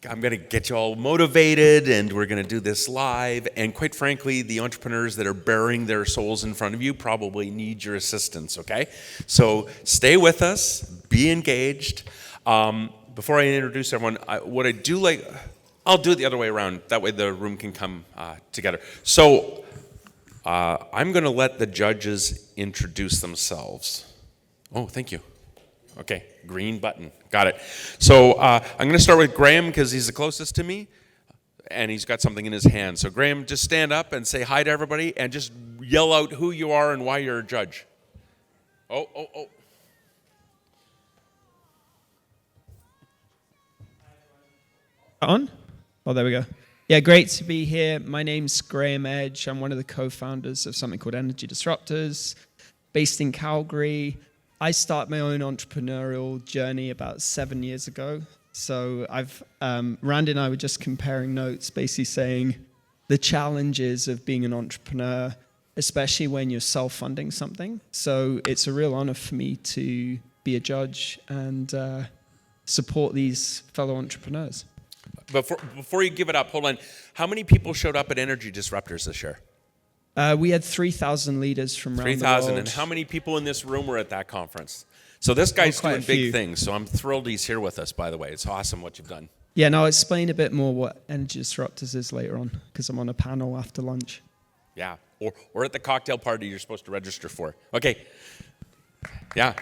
I'm going to get you all motivated, and we're going to do this live. And quite frankly, the entrepreneurs that are bearing their souls in front of you probably need your assistance, okay? So stay with us, be engaged. Before I introduce everyone, what I do like, I'll do it the other way around. That way the room can come together. So I'm going to let the judges introduce themselves. Oh, thank you. Okay, green button. Got it. So I'm going to start with Graham because he's the closest to me, and he's got something in his hand. So Graham, just stand up and say hi to everybody, and just yell out who you are and why you're a judge. Oh. On? Oh, there we go. Yeah, great to be here. My name's Graham Edge. I'm one of the co-founders of something called Energy Disruptors, based in Calgary. I started my own entrepreneurial journey about 7 years ago. So Randy and I were just comparing notes, basically saying the challenges of being an entrepreneur, especially when you're self-funding something. So it's a real honor for me to be a judge and support these fellow entrepreneurs. Before you give it up, hold on. How many people showed up at Energy Disruptors this year? We had 3,000 leaders from around the world. 3,000. And how many people in this room were at that conference? So this guy's doing big things. So I'm thrilled he's here with us, by the way. It's awesome what you've done. Yeah, and I'll explain a bit more what Energy Disruptors is later on, because I'm on a panel after lunch. Yeah, or at the cocktail party you're supposed to register for. Okay. Yeah.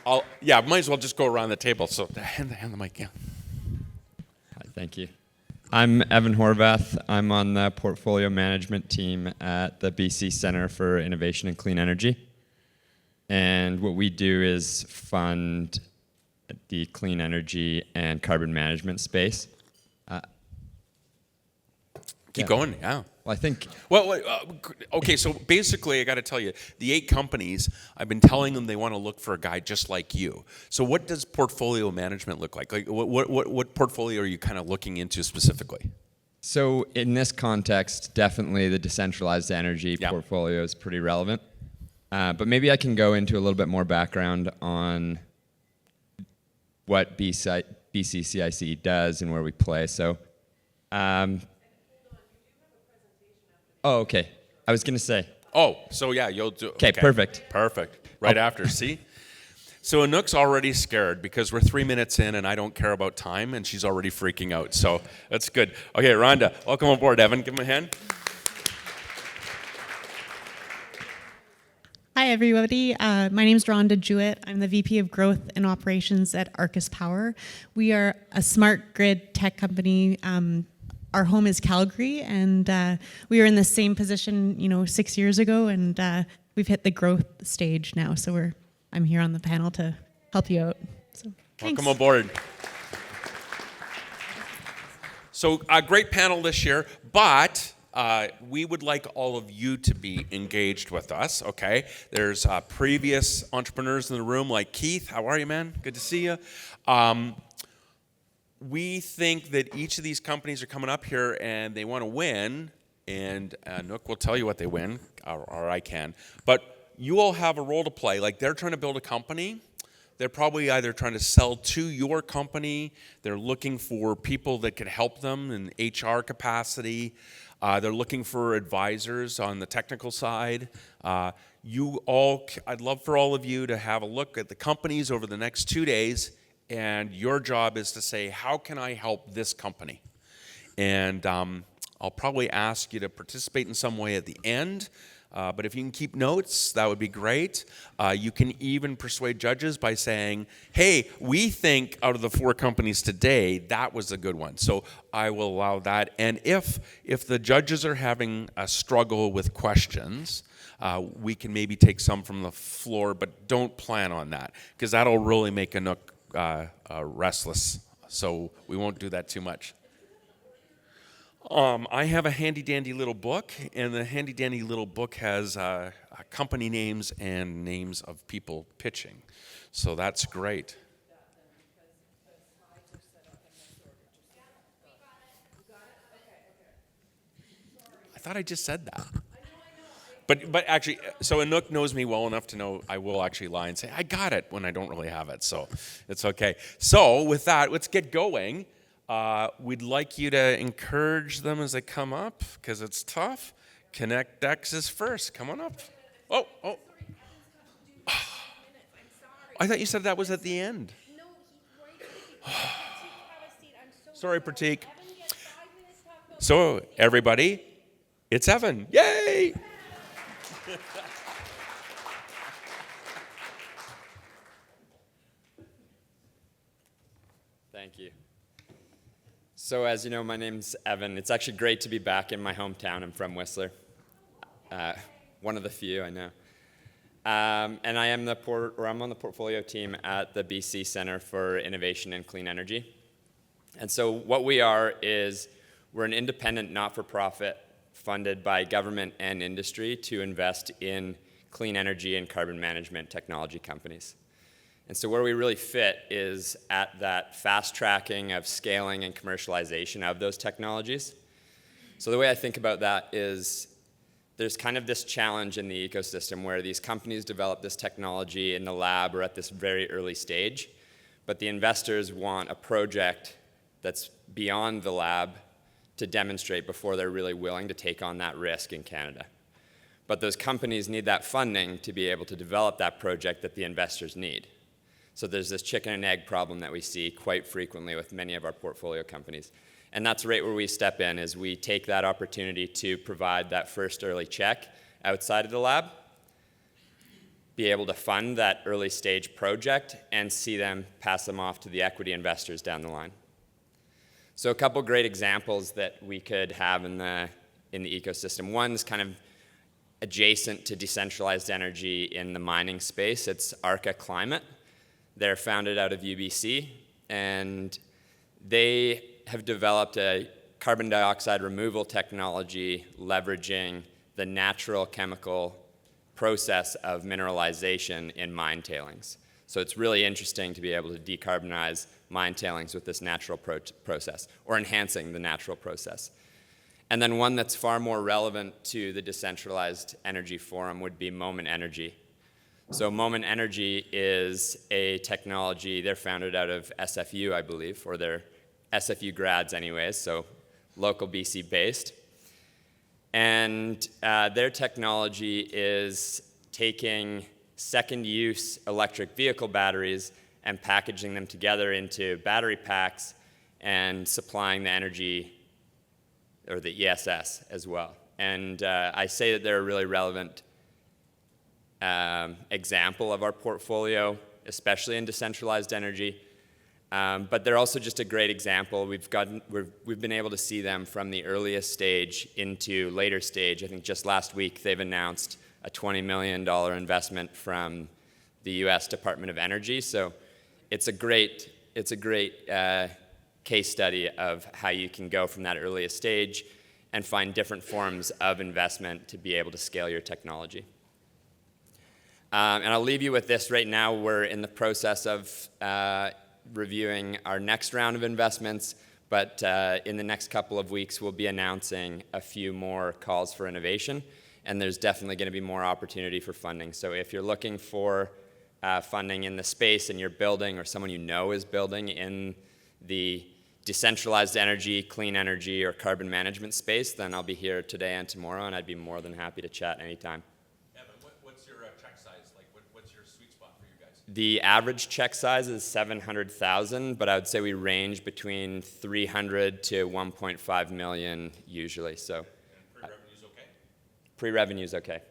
Might as well just go around the table. So hand the mic, yeah. Hi, thank you. I'm Evan Horvath. I'm on the portfolio management team at the BC Centre for Innovation and Clean Energy. And what we do is fund the clean energy and carbon management space. Keep going, yeah. Well, I think... Okay, so basically, I got to tell you, the 8 companies, I've been telling them they want to look for a guy just like you. So what does portfolio management look like? Like, what portfolio are you kind of looking into specifically? So in this context, definitely the decentralized energy portfolio is pretty relevant. But maybe I can go into a little bit more background on what BCCIC does and where we play. So... Oh, okay. I was going to say. Oh, so yeah, you'll do. Okay, perfect. Perfect. Right after, see? So Anouk's already scared because we're 3 minutes in and I don't care about time and she's already freaking out. So that's good. Okay, Rhonda, welcome aboard. Evan, give him a hand. Hi, everybody. My name is Rhonda Jewett. I'm the VP of Growth and Operations at Arcus Power. We are a smart grid tech company. Our home is Calgary, and we were in the same position, 6 years ago, and we've hit the growth stage now. So I'm here on the panel to help you out. So, thanks. Welcome aboard. So a great panel this year, but we would like all of you to be engaged with us, okay? There's previous entrepreneurs in the room like Keith. How are you, man? Good to see you. We think that each of these companies are coming up here and they want to win, and Anouk will tell you what they win, or I can. But you all have a role to play. Like, they're trying to build a company. They're probably either trying to sell to your company. They're looking for people that could help them in HR capacity. They're looking for advisors on the technical side. I'd love for all of you to have a look at the companies over the next 2 days. And your job is to say, how can I help this company? And I'll probably ask you to participate in some way at the end. But if you can keep notes, that would be great. You can even persuade judges by saying, hey, we think out of the 4 companies today, that was a good one. So I will allow that. And if the judges are having a struggle with questions, we can maybe take some from the floor, but don't plan on that, because that'll really make Anouk restless, so we won't do that too much. I have a handy-dandy little book, and the handy-dandy little book has company names and names of people pitching, so that's great. I thought I just said that. But actually, so Anouk knows me well enough to know I will actually lie and say I got it when I don't really have it. So it's okay. So with that, let's get going. We'd like you to encourage them as they come up because it's tough. Connect Decks is first. Come on up. Oh. I thought you said that was at the end. Sorry, Pratik. So, everybody, it's Evan. Yay! Thank you. So as you know, my name's Evan. It's actually great to be back in my hometown. I'm from Whistler. One of the few, I know. And I'm on the portfolio team at the BC Centre for Innovation and Clean Energy. And so what we are is we're an independent not-for-profit funded by government and industry to invest in clean energy and carbon management technology companies. And so where we really fit is at that fast tracking of scaling and commercialization of those technologies. So the way I think about that is there's kind of this challenge in the ecosystem where these companies develop this technology in the lab or at this very early stage, but the investors want a project that's beyond the lab to demonstrate before they're really willing to take on that risk in Canada. But those companies need that funding to be able to develop that project that the investors need. So there's this chicken and egg problem that we see quite frequently with many of our portfolio companies. And that's right where we step in, is we take that opportunity to provide that first early check outside of the lab, be able to fund that early stage project, and see them pass them off to the equity investors down the line. So a couple great examples that we could have in the ecosystem. One's kind of adjacent to decentralized energy in the mining space. It's Arca Climate. They're founded out of UBC, and they have developed a carbon dioxide removal technology leveraging the natural chemical process of mineralization in mine tailings. So it's really interesting to be able to decarbonize mine tailings with this natural process, or enhancing the natural process. And then one that's far more relevant to the Decentralized Energy Forum would be Moment Energy. So Moment Energy is a technology, they're founded out of SFU, I believe, or they're SFU grads anyways, so local BC based. And their technology is taking second use electric vehicle batteries and packaging them together into battery packs and supplying the energy, or the ESS as well. And I say that they're a really relevant example of our portfolio, especially in decentralized energy. But they're also just a great example. We've been able to see them from the earliest stage into later stage. I think just last week they've announced a $20 million investment from the U.S. Department of Energy. So it's a great case study of how you can go from that earliest stage and find different forms of investment to be able to scale your technology. And I'll leave you with this right now. We're in the process of reviewing our next round of investments, but in the next couple of weeks we'll be announcing a few more calls for innovation, and there's definitely going to be more opportunity for funding. So if you're looking for funding in the space and you're building, or someone you know is building in the decentralized energy, clean energy, or carbon management space, then I'll be here today and tomorrow, and I'd be more than happy to chat anytime. Evan, what's your check size? Like, what's your sweet spot for you guys? The average check size is $700,000, but I would say we range between $300 to $1.5 million usually. So, and pre-revenue's okay? Pre-revenue's okay.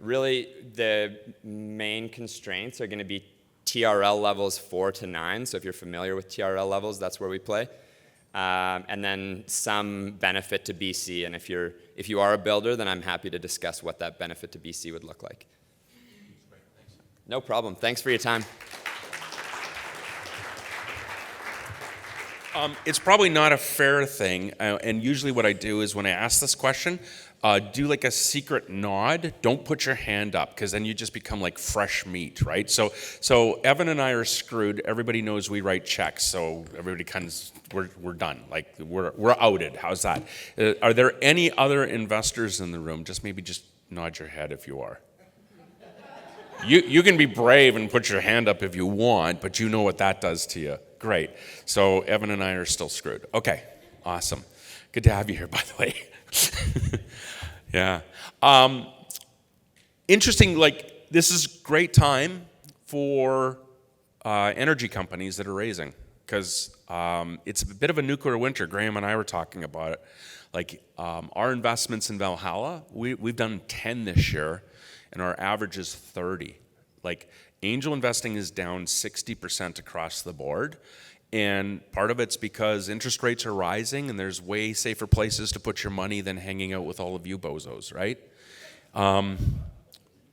Really, the main constraints are going to be TRL levels 4 to 9. So if you're familiar with TRL levels, that's where we play. And then some benefit to BC. And if you are a builder, then I'm happy to discuss what that benefit to BC would look like. Great, thanks. No problem. Thanks for your time. It's probably not a fair thing, and usually what I do is when I ask this question, do like a secret nod. Don't put your hand up, because then you just become like fresh meat, right? So Evan and I are screwed. Everybody knows we write checks, so everybody we're done. Like we're outed. How's that? Are there any other investors in the room? Just maybe just Nod your head if you are. You can be brave and put your hand up if you want, but you know what that does to you. Great. So Evan and I are still screwed. Okay, awesome. Good to have you here, by the way. Yeah. Interesting, like, this is great time for energy companies that are raising, because it's a bit of a nuclear winter. Graham and I were talking about it. Like, our investments in Valhalla, we've done 10 this year, and our average is 30. Like, angel investing is down 60% across the board, and part of it's because interest rates are rising, and there's way safer places to put your money than hanging out with all of you bozos, right?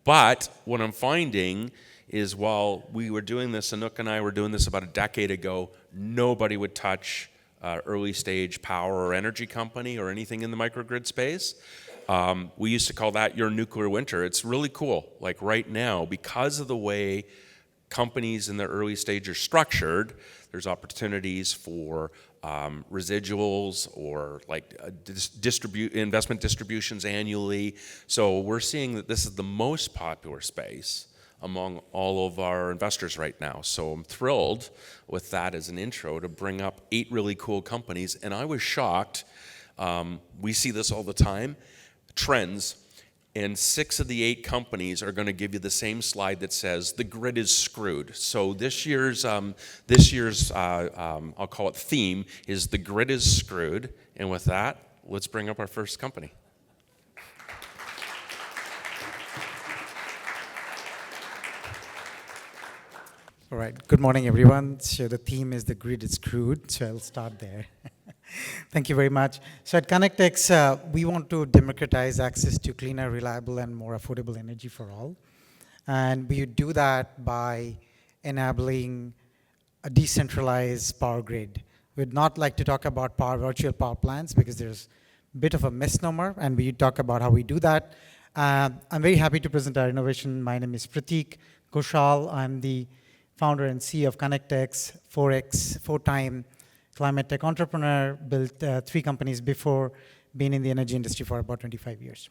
But what I'm finding is, while we were doing this, Anouk and I were doing this about a decade ago, nobody would touch early stage power or energy company or anything in the microgrid space. We used to call that your nuclear winter. It's really cool. Like right now, because of the way companies in the early stage are structured, there's opportunities for residuals or like investment distributions annually. So we're seeing that this is the most popular space among all of our investors right now. So I'm thrilled with that as an intro to bring up 8 really cool companies. And I was shocked. We see this all the time. Trends, and 6 of the 8 companies are going to give you the same slide that says the grid is screwed. So this year's I'll call it theme is the grid is screwed. And with that, let's bring up our first company. All right, good morning, everyone. So the theme is the grid is screwed, so I'll start there. Thank you very much. So at ConnectX, we want to democratize access to cleaner, reliable, and more affordable energy for all. And we do that by enabling a decentralized power grid. We'd not like to talk about virtual power plants because there's a bit of a misnomer, and we talk about how we do that. I'm very happy to present our innovation. My name is Pratik Ghoshal. I'm the founder and CEO of ConnectX, 4-time climate tech entrepreneur, built 3 companies before, being in the energy industry for about 25 years.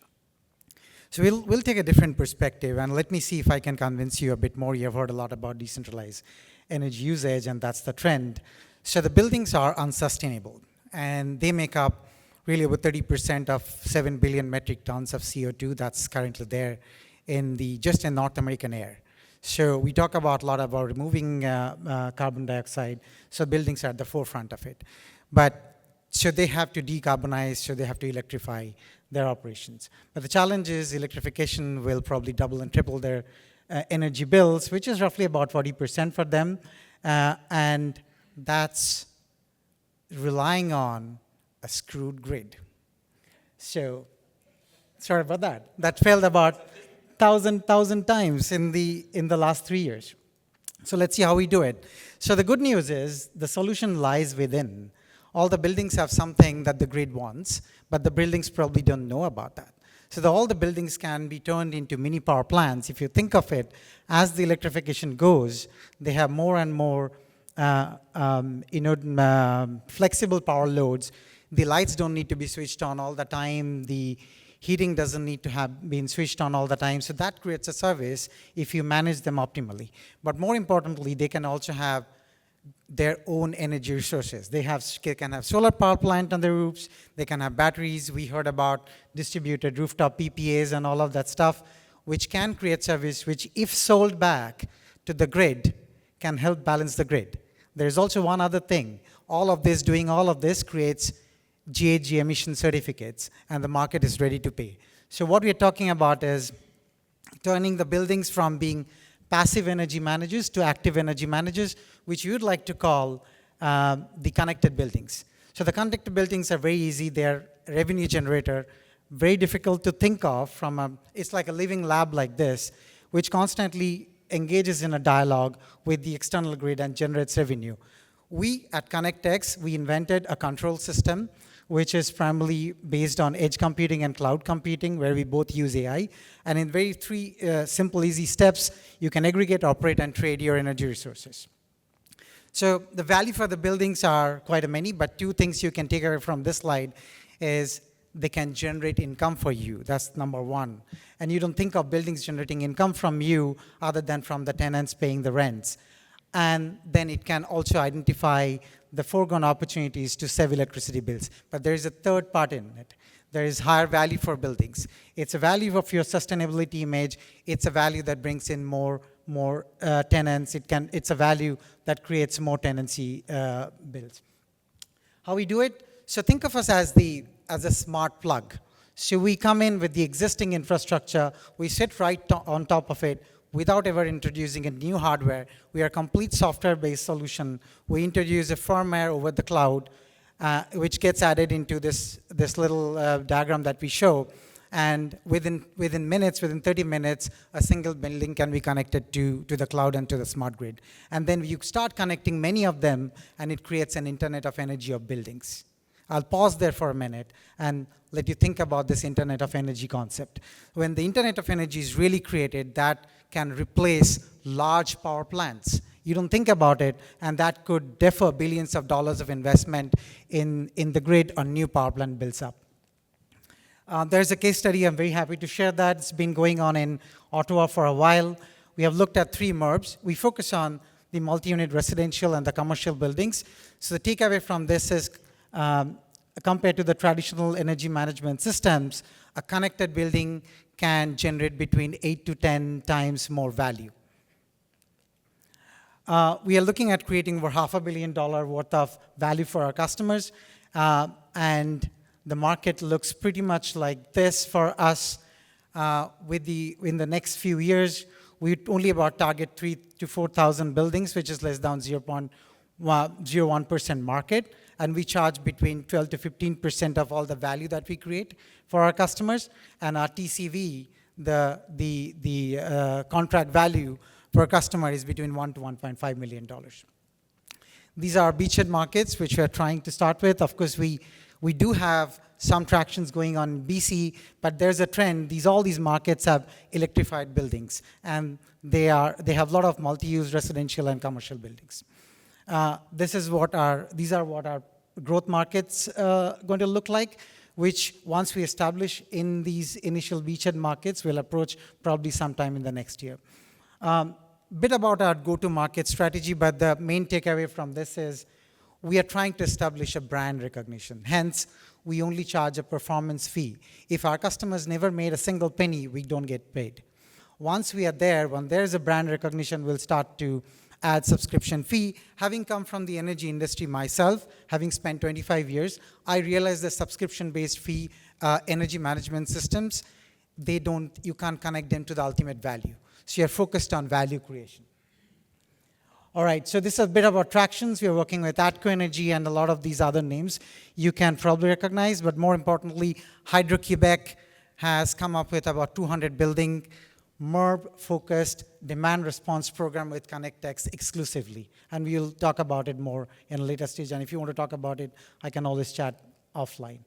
So we'll take a different perspective, and let me see if I can convince you a bit more. You've heard a lot about decentralized energy usage, and that's the trend. So the buildings are unsustainable, and they make up really over 30% of 7 billion metric tons of CO2 that's currently there just in North American air. So we talk a lot about removing carbon dioxide, so buildings are at the forefront of it. But so they have to decarbonize, so they have to electrify their operations. But the challenge is electrification will probably double and triple their energy bills, which is roughly about 40% for them. And that's relying on a screwed grid. So sorry about that. That failed about 1,000 times in the last 3 years. So let's see how we do it. So the good news is the solution lies within. All the buildings have something that the grid wants, but the buildings probably don't know about that. So all the buildings can be turned into mini power plants. If you think of it, as the electrification goes, they have more and more flexible power loads. The lights don't need to be switched on all the time. The heating doesn't need to have been switched on all the time. So that creates a service if you manage them optimally. But more importantly, they can also have their own energy resources. They can have solar power plant on their roofs. They can have batteries. We heard about distributed rooftop PPAs and all of that stuff, which can create service which, if sold back to the grid, can help balance the grid. There's also one other thing. Doing all of this creates GHG emission certificates, and the market is ready to pay. So what we're talking about is turning the buildings from being passive energy managers to active energy managers, which we would like to call the connected buildings. So the connected buildings are very easy. They're revenue generator, very difficult to think of it's like a living lab like this, which constantly engages in a dialogue with the external grid and generates revenue. We at ConnectX, we invented a control system which is primarily based on edge computing and cloud computing, where we both use AI. And in 3 simple, easy steps, you can aggregate, operate, and trade your energy resources. So the value for the buildings are quite many, but 2 things you can take away from this slide is they can generate income for you. That's number one. And you don't think of buildings generating income from you other than from the tenants paying the rents. And then it can also identify the foregone opportunities to save electricity bills. But there is a third part in it. There is higher value for buildings. It's a value of your sustainability image. It's a value that brings in more tenants. It's a value that creates more tenancy bills. How we do it? So think of us as a smart plug. So we come in with the existing infrastructure. We sit right on top of it without ever introducing a new hardware. We are a complete software-based solution. We introduce a firmware over the cloud, which gets added into this little diagram that we show. And within minutes, within 30 minutes, a single building can be connected to the cloud and to the smart grid. And then you start connecting many of them, and it creates an Internet of Energy of buildings. I'll pause there for a minute and let you think about this Internet of Energy concept. When the Internet of Energy is really created, that can replace large power plants. You don't think about it, and that could defer billions of dollars of investment in the grid on new power plant builds up. There's a case study. I'm very happy to share that. It's been going on in Ottawa for a while. We have looked at 3 MURBs. We focus on the multi-unit residential and the commercial buildings. So the takeaway from this is, compared to the traditional energy management systems, a connected building can generate between 8 to 10 times more value. We are looking at creating over $500 million worth of value for our customers, and the market looks pretty much like this for us. In the next few years, we only about target 3,000 to 4,000 buildings, which is less than 0.01% market, and we charge between 12 to 15% of all the value that we create for our customers, and our TCV, the contract value for a customer, is between $1 to $1.5 million. These are beachhead markets, which we are trying to start with. Of course, we do have some tractions going on in BC, but there's a trend. All these markets have electrified buildings, and they have a lot of multi-use residential and commercial buildings. These are what our growth markets going to look like, which once we establish in these initial beachhead markets, we'll approach probably sometime in the next year. Bit about our go-to-market strategy, but the main takeaway from this is we are trying to establish a brand recognition. Hence, we only charge a performance fee. If our customers never made a single penny, we don't get paid. Once we are there, when there's a brand recognition, we'll start to add subscription fee. Having come from the energy industry myself, having spent 25 years, I realized the subscription-based fee energy management systems, you can't connect them to the ultimate value. So you're focused on value creation. All right, so this is a bit about tractions. We are working with ATCO Energy and a lot of these other names you can probably recognize, but more importantly, Hydro-Quebec has come up with about 200 building MURB-focused demand response program with Connectex exclusively. And we'll talk about it more in a later stage. And if you want to talk about it, I can always chat offline.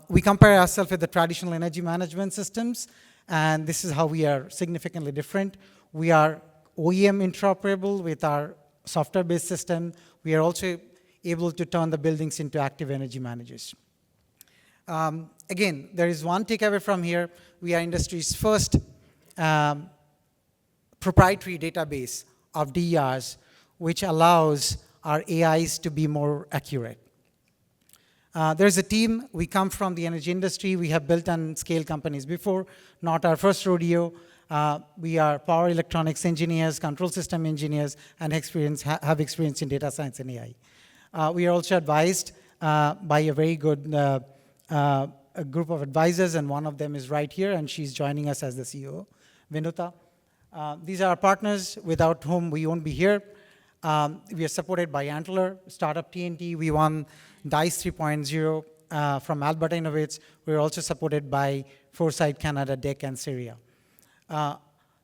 We compare ourselves with the traditional energy management systems, and this is how we are significantly different. We are OEM interoperable with our software-based system. We are also able to turn the buildings into active energy managers. Again, there is one takeaway from here. We are industry's first proprietary database of DERs, which allows our AIs to be more accurate. There's a team. We come from the energy industry. We have built and scaled companies before, not our first rodeo. We are power electronics engineers, control system engineers, and have experience in data science and AI. We are also advised by a very good a group of advisors, and one of them is right here, and she's joining us as the CEO, Vinuta. These are our partners without whom we won't be here. We are supported by Antler, Startup TNT. We won DICE 3.0 from Alberta Innovates. We're also supported by Foresight Canada, DEC, and Syria.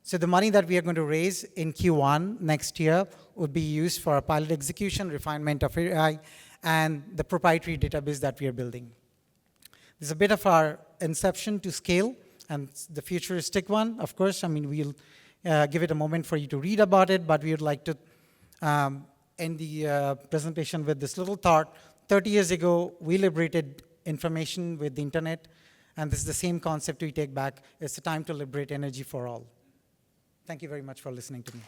So the money that we are going to raise in Q1 next year would be used for a pilot execution, refinement of AI, and the proprietary database that we are building. This is a bit of our inception to scale, and the futuristic one, of course. I mean, we'll give it a moment for you to read about it, but we would like to end the presentation with this little thought. 30 years ago, we liberated information with the internet. And this is the same concept we take back. It's a time to liberate energy for all. Thank you very much for listening to me.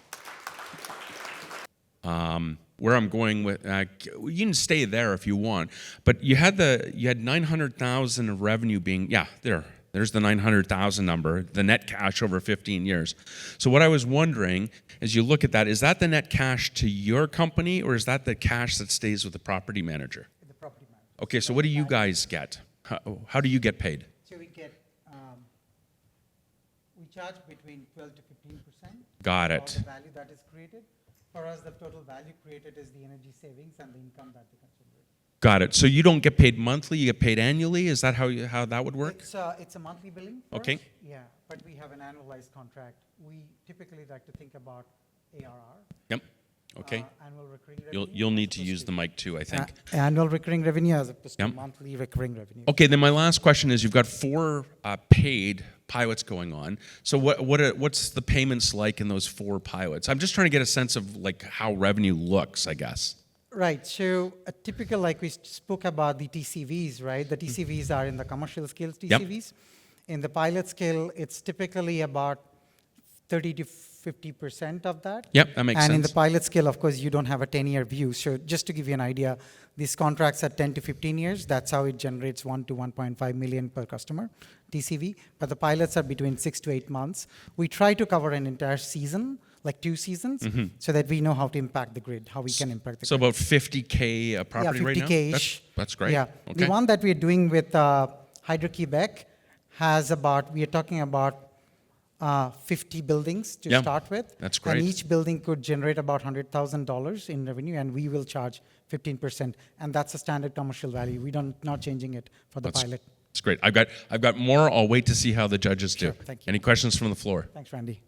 Where I'm going with, you can stay there if you want, but you had 900,000 of revenue being, there's the 900,000 number, the net cash over 15 years. So what I was wondering, as you look at that, is that the net cash to your company, or is that the cash that stays with the property manager? The property manager. Okay, so what do you guys get? How do you get paid? So we get, we charge between 12 to 15%. Got of it. the value that is created. For us, the total value created is the energy savings and the income that they can generate. Got it. So you don't get paid monthly, you get paid annually? Is that how that would work? It's a monthly billing for Okay. us. Yeah, but we have an annualized contract. We typically like to think about ARR. Yep. Okay. Annual recurring revenue. You'll need as to opposed use the mic too, I think. Annual recurring revenue as opposed to Yep. monthly recurring revenue. Okay, then my last question is, you've got 4 paid pilots going on. So what's the payments like in those 4 pilots? I'm just trying to get a sense of like how revenue looks, I guess. Right. So a typical, like we spoke about the TCVs, right? The TCVs are in the commercial scale TCVs. In the pilot scale, it's typically about 30 to 50% of that. Yep, that makes And in the sense. pilot scale, of course, you don't have a 10-year view. So just to give you an idea, these contracts are 10 to 15 years. That's how it generates 1 to 1.5 million per customer TCV. But the pilots are between 6 to 8 months. We try to cover an entire season, like 2 seasons, so that we know how to impact the grid, how we can impact the So grid. about 50K a property right now? 50K-ish. That's great. Yeah. Okay. The one that we're doing with Hydro-Quebec has about, we are talking about 50 buildings to Yeah, start with. that's great. And each building could generate about $100,000 in revenue, and we will charge 15%. And that's a standard commercial value. We don't, not changing it for the pilot. That's great. I've got more. I'll wait to see how the judges do. Sure, thank you. Any questions from the floor? Thanks, Randy.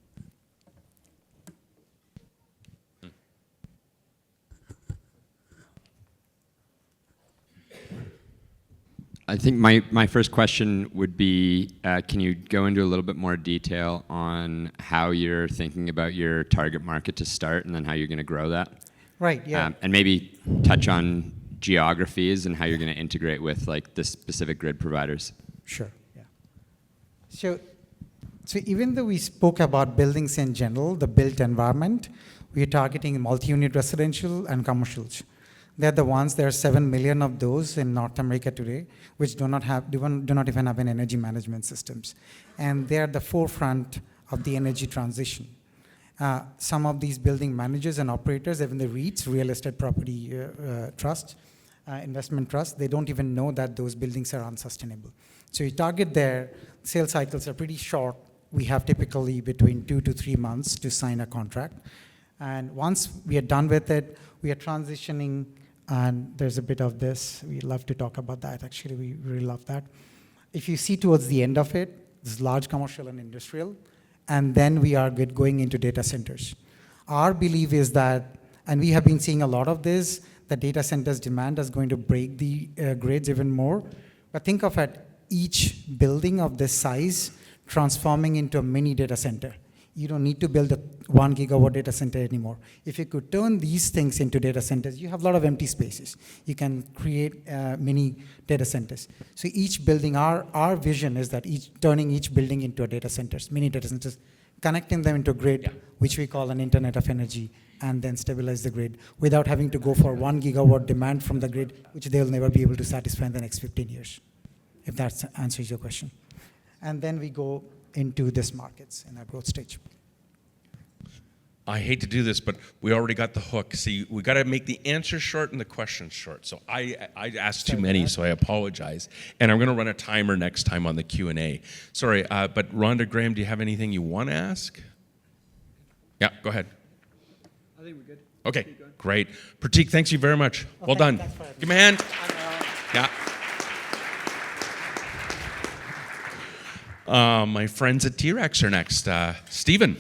I think my first question would be, can you go into a little bit more detail on how you're thinking about your target market to start, and then how you're going to grow that? Right, yeah. And maybe touch on geographies and how you're going to integrate with like the specific grid providers. Sure, yeah. So even though we spoke about buildings in general, the built environment, we are targeting multi-unit residential and commercials. They're the ones, there are 7 million of those in North America today, which do not even have an energy management systems. And they're at the forefront of the energy transition. Some of these building managers and operators, even the REITs, real estate property trust, investment trust, they don't even know that those buildings are unsustainable. So you target there, sales cycles are pretty short. We have typically between 2 to 3 months to sign a contract. And once we are done with it, we are transitioning, and there's a bit of this. We love to talk about that, actually. We really love that. If you see towards the end of it, this is large commercial and industrial, and then we are going into data centers. Our belief is that, and we have been seeing a lot of this, the data centers demand is going to break the grids even more. But think of it, each building of this size transforming into a mini data center. You don't need to build a 1 gigawatt data center anymore. If you could turn these things into data centers, you have a lot of empty spaces. You can create mini data centers. So each building, our vision is that turning each building into a data centers, mini data centers, connecting them into a grid, which we call an Internet of Energy, and then stabilize the grid without having to go for 1 gigawatt demand from the grid, which they'll never be able to satisfy in the next 15 years, if that answers your question. And then we go into these markets in our growth stage. I hate to do this, but we already got the hook. See, we got to make the answers short and the questions short. So I asked too many, so I apologize. And I'm going to run a timer next time on the Q&A. Sorry, but Rhonda, Graham, do you have anything you want to ask? Yeah, go ahead. I think we're good. Okay, great. Pratik, thanks you very much. Well done. thanks for having Give me a hand. Yeah. My friends at T-Rex are next. Stephen.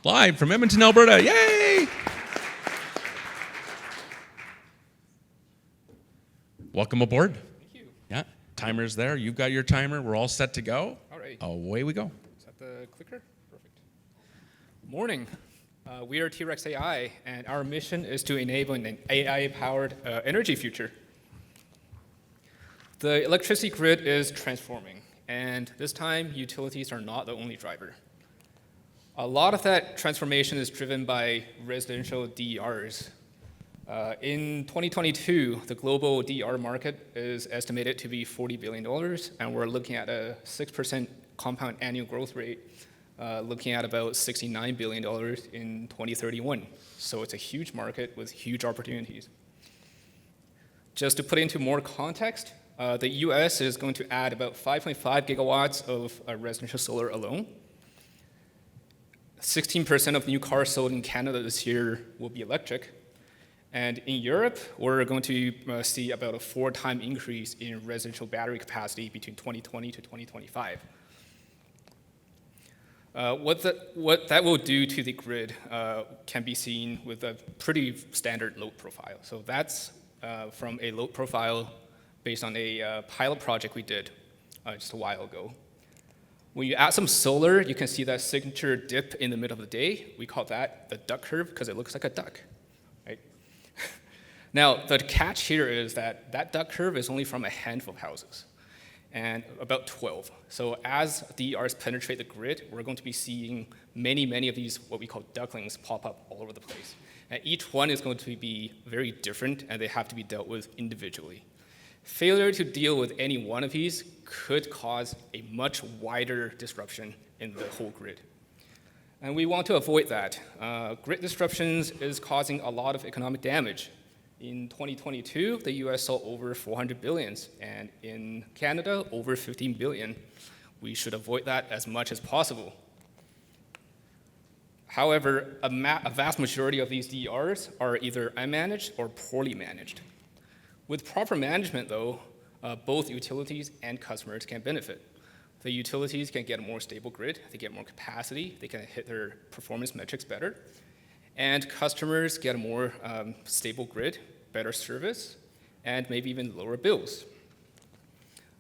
Live from Edmonton, Alberta. Yay! Welcome aboard. Thank you. Yeah, timer's there. You've got your timer. We're all set to go. All right. Away we go. Is that the clicker? Perfect. Morning. We are T-Rex AI, and our mission is to enable an AI-powered energy future. The electricity grid is transforming, and this time utilities are not the only driver. A lot of that transformation is driven by residential DERs. In 2022, the global DER market is estimated to be $40 billion, and we're looking at a 6% compound annual growth rate, looking at about $69 billion in 2031. So it's a huge market with huge opportunities. Just to put it into more context, the US is going to add about 5.5 gigawatts of residential solar alone. 16% of new cars sold in Canada this year will be electric. And in Europe, we're going to see about a 4-time increase in residential battery capacity between 2020 to 2025. What that will do to the grid can be seen with a pretty standard load profile. So that's from a load profile based on a pilot project we did just a while ago. When you add some solar, you can see that signature dip in the middle of the day. We call that the duck curve because it looks like a duck, right? Now, the catch here is that that duck curve is only from a handful of houses, and about 12. So as DERs penetrate the grid, we're going to be seeing many of these, what we call ducklings, pop up all over the place. And each one is going to be very different, and they have to be dealt with individually. Failure to deal with any one of these could cause a much wider disruption in the whole grid. And we want to avoid that. Grid disruptions is causing a lot of economic damage. In 2022, the US saw over 400 billion, and in Canada, over 15 billion. We should avoid that as much as possible. However, a vast majority of these DERs are either unmanaged or poorly managed. With proper management, though, both utilities and customers can benefit. The utilities can get a more stable grid, they get more capacity, they can hit their performance metrics better, and customers get a more stable grid, better service, and maybe even lower bills.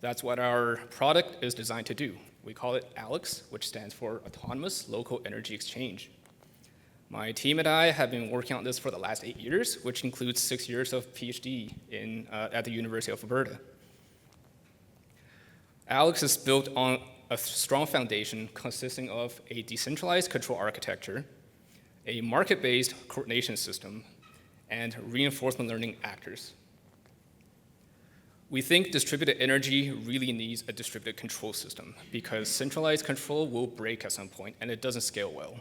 That's what our product is designed to do. We call it ALEX, which stands for Autonomous Local Energy Exchange. My team and I have been working on this for the last 8 years, which includes 6 years of PhD at the University of Alberta. ALEX is built on a strong foundation consisting of a decentralized control architecture, a market-based coordination system, and reinforcement learning actors. We think distributed energy really needs a distributed control system because centralized control will break at some point and it doesn't scale well.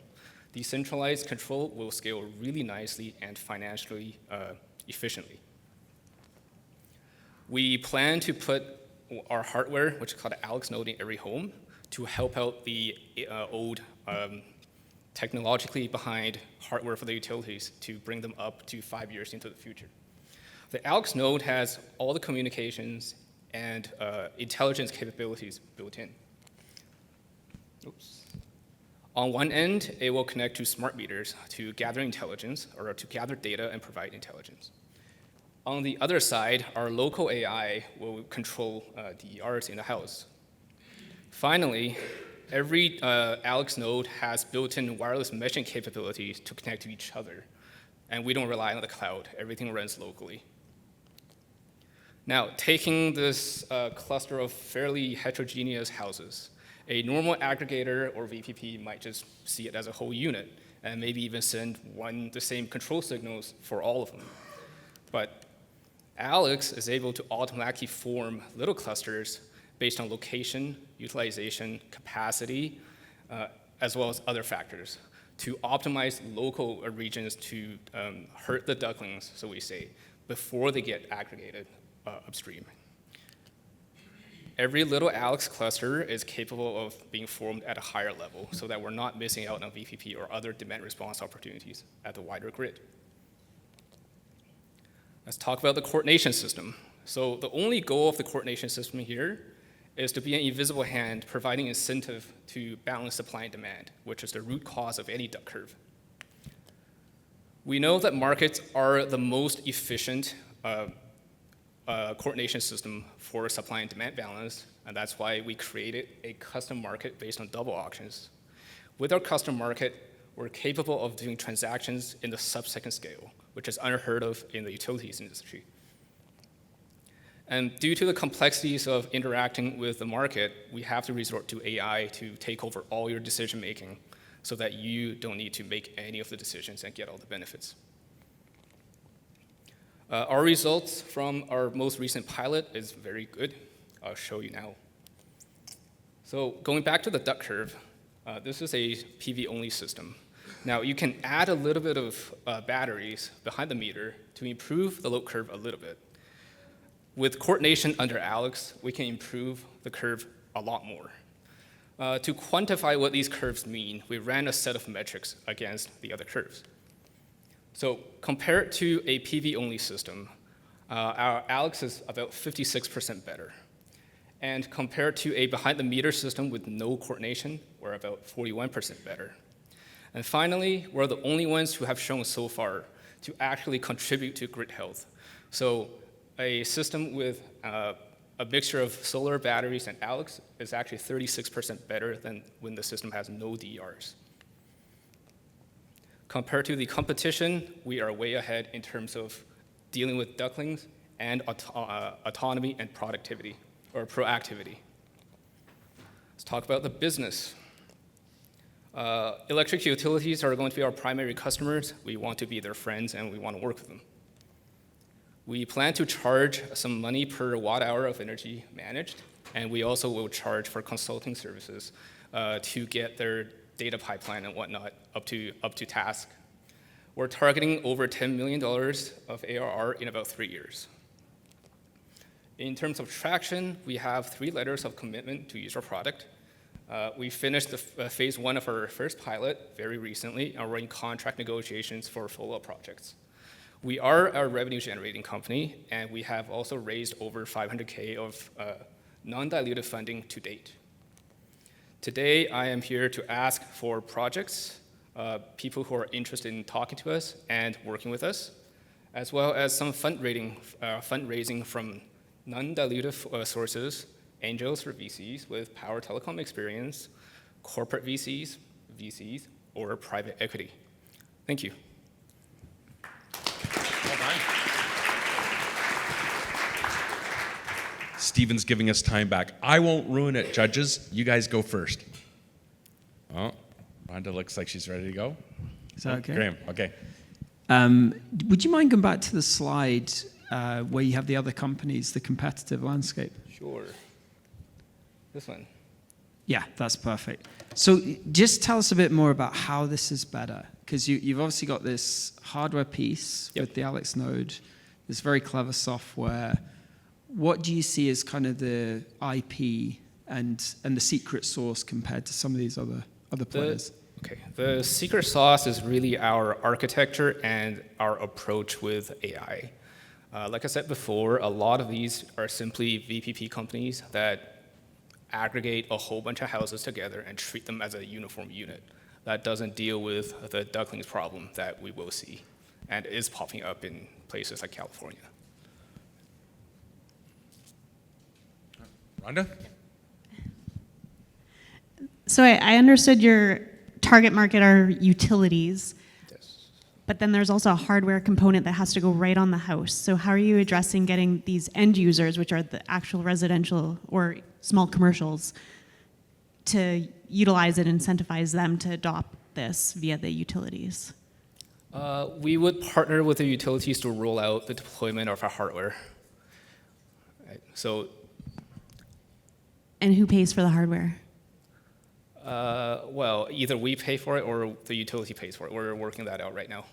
Decentralized control will scale really nicely and financially efficiently. We plan to put our hardware, which is called an ALEX node, in every home to help out the old technologically behind hardware for the utilities to bring them up to 5 years into the future. The ALEX node has all the communications and intelligence capabilities built in. Oops. On one end, it will connect to smart meters to gather intelligence or to gather data and provide intelligence. On the other side, our local AI will control DERs in the house. Finally, every ALEX node has built-in wireless meshing capabilities to connect to each other. And we don't rely on the cloud. Everything runs locally. Now, taking this cluster of fairly heterogeneous houses, a normal aggregator or VPP might just see it as a whole unit and maybe even send the same control signals for all of them. But ALEX is able to automatically form little clusters based on location, utilization, capacity, as well as other factors to optimize local regions to herd the ducklings, so we say, before they get aggregated upstream. Every little ALEX cluster is capable of being formed at a higher level so that we're not missing out on VPP or other demand response opportunities at the wider grid. Let's talk about the coordination system. So the only goal of the coordination system here is to be an invisible hand providing incentive to balance supply and demand, which is the root cause of any duck curve. We know that markets are the most efficient coordination system for supply and demand balance, and that's why we created a custom market based on double auctions. With our custom market, we're capable of doing transactions in the sub-second scale, which is unheard of in the utilities industry. And due to the complexities of interacting with the market, we have to resort to AI to take over all your decision making so that you don't need to make any of the decisions and get all the benefits. Our results from our most recent pilot is very good. I'll show you now. So going back to the duck curve, this is a PV-only system. Now you can add a little bit of batteries behind the meter to improve the load curve a little bit. With coordination under ALEX, we can improve the curve a lot more. To quantify what these curves mean, we ran a set of metrics against the other curves. So compared to a PV-only system, our ALEX is about 56% better. And compared to a behind-the-meter system with no coordination, we're about 41% better. And finally, we're the only ones who have shown so far to actually contribute to grid health. So a system with a mixture of solar batteries and ALEX is actually 36% better than when the system has no DERs. Compared to the competition, we are way ahead in terms of dealing with ducklings and autonomy and productivity, or proactivity. Let's talk about the business. Electric utilities are going to be our primary customers. We want to be their friends, and we want to work with them. We plan to charge some money per watt hour of energy managed, and we also will charge for consulting services to get their data pipeline and whatnot up to task. We're targeting over $10 million of ARR in about 3 years. In terms of traction, we have 3 letters of commitment to use our product. We finished the phase 1 of our first pilot very recently, and we're in contract negotiations for follow-up projects. We are a revenue-generating company, and we have also raised over $500K of non-dilutive funding to date. Today, I am here to ask for projects, people who are interested in talking to us and working with us, as well as some fundraising from non-dilutive sources, angels or VCs with power telecom experience, corporate VCs, or private equity. Thank you. Steven's giving us time back. I won't ruin it, judges. You guys go first. Oh, Rhonda looks like she's ready to go. Is that okay? Graham, okay. Would you mind going back to the slide where you have the other companies, the competitive landscape? Sure. This one. Yeah, that's perfect. So just tell us a bit more about how this is better, because you've obviously got this hardware piece with the ALEX node, this very clever software. What do you see as kind of the IP and the secret sauce compared to some of these other players? The secret sauce is really our architecture and our approach with AI. Like I said before, a lot of these are simply VPP companies that aggregate a whole bunch of houses together and treat them as a uniform unit. That doesn't deal with the ducklings problem that we will see and is popping up in places like California. Rhonda? So I understood your target market are utilities, Yes. but then there's also a hardware component that has to go right on the house. So how are you addressing getting these end users, which are the actual residential or small commercials, to utilize it, incentivize them to adopt this via the utilities? We would partner with the utilities to roll out the deployment of our hardware. Right. So, And who pays for the hardware? well, either we pay for it or the utility pays for it. We're working that out right now.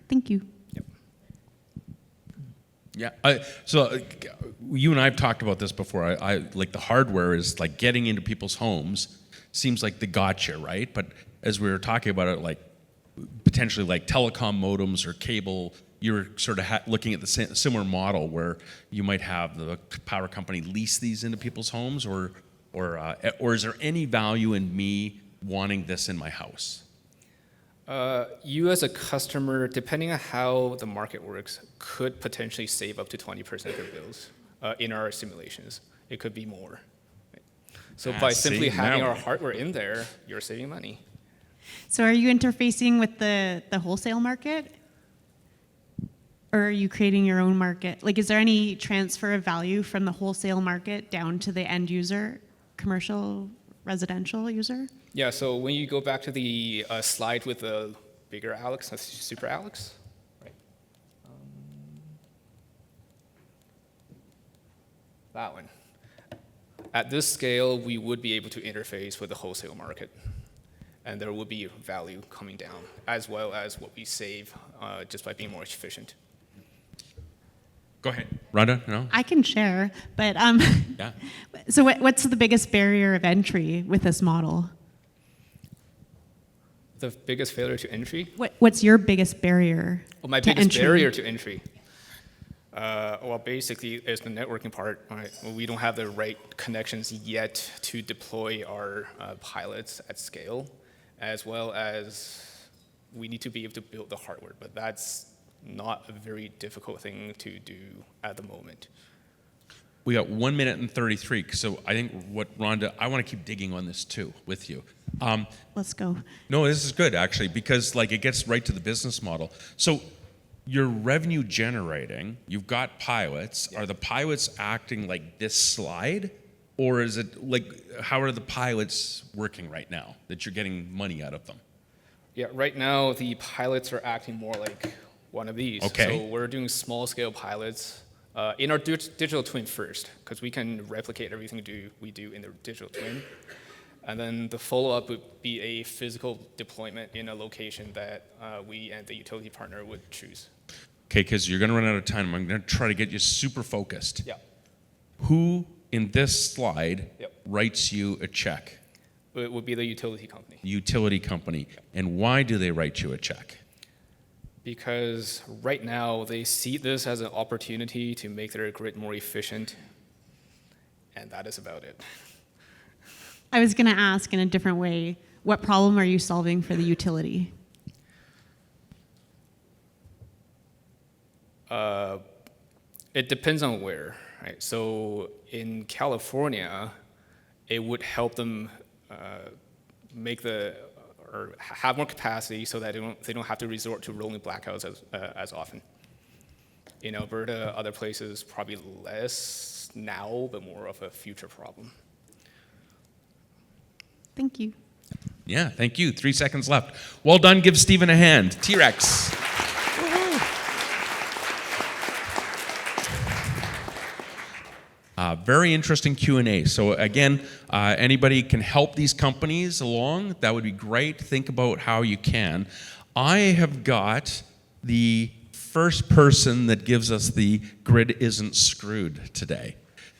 Thank you. Yep. Yeah. So you and I have talked about this before. I like the hardware is like getting into people's homes seems like the gotcha, right? But as we were talking about it, like potentially like telecom modems or cable, you're sort of looking at the similar model where you might have the power company lease these into people's homes, or is there any value in me wanting this in my house? You as a customer, depending on how the market works, could potentially save up to 20% of your bills in our simulations. It could be more. Right? So by simply having our hardware in there, you're saving money. So are you interfacing with the wholesale market? Or are you creating your own market? Like, is there any transfer of value from the wholesale market down to the end user, commercial, residential user? Yeah, so when you go back to the slide with the bigger Alex, that's Super Alex, right? That one. At this scale, we would be able to interface with the wholesale market, and there would be value coming down, as well as what we save just by being more efficient. Go ahead. Rhonda, no? I can share, but Yeah. so what's the biggest barrier of entry with this model? The biggest failure to entry? What's your biggest barrier? Well, my to biggest entry? barrier to entry. Well, basically, is the networking part. Right? We don't have the right connections yet to deploy our pilots at scale, as well as we need to be able to build the hardware. But that's not a very difficult thing to do at the moment. We got 1 minute and 33. So I think what Rhonda, I want to keep digging on this too with you. Let's go. No, this is good actually because like it gets right to the business model. So you're revenue generating. You've got pilots. Are the pilots acting like this slide, or is it like how are the pilots working right now that you're getting money out of them? Yeah, right now the pilots are acting more like one of these. Okay. So we're doing small-scale pilots in our digital twin first, because we can replicate everything we do in the digital twin. And then the follow-up would be a physical deployment in a location that we and the utility partner would choose. Okay, because you're going to run out of time. I'm going to try to get you super focused. Yeah. Who in this slide Yep. writes you a check? It would be the utility company. Utility company. And why do they write you a check? Because right now they see this as an opportunity to make their grid more efficient, and that is about it. I was going to ask in a different way, what problem are you solving for the utility? It depends on where, right? So in California, it would help them have more capacity so that they don't have to resort to rolling blackouts as often. In Alberta, other places probably less now, but more of a future problem. Thank you. Yeah, thank you. 3 seconds left. Well done. Give Stephen a hand. T-Rex. Very interesting Q&A. So again, anybody can help these companies along, that would be great. Think about how you can. I have got the first person that gives us the grid isn't screwed today.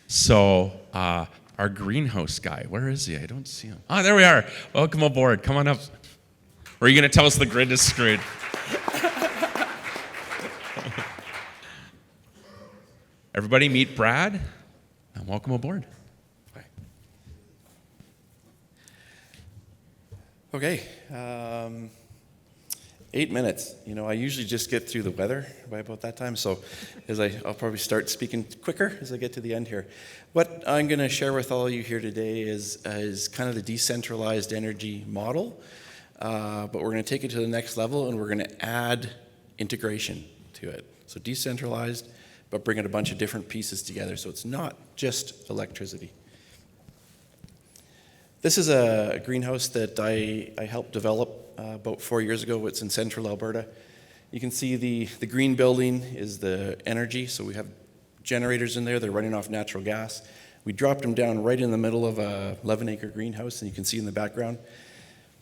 So our greenhouse guy, where is he? I don't see him. Ah, there we are. Welcome aboard. Come on up. Or are you going to tell us the grid is screwed? Everybody meet Brad. And welcome aboard. Okay, 8 minutes. You know, I usually just get through the weather by about that time, so I'll probably start speaking quicker as I get to the end here. What I'm going to share with all of you here today is kind of the decentralized energy model, but we're going to take it to the next level, and we're going to add integration to it. So decentralized, but bringing a bunch of different pieces together, so it's not just electricity. This is a greenhouse that I helped develop about 4 years ago. It's in central Alberta. You can see the green building is the energy, so we have generators in there. They're running off natural gas. We dropped them down right in the middle of a 11-acre greenhouse, and you can see in the background.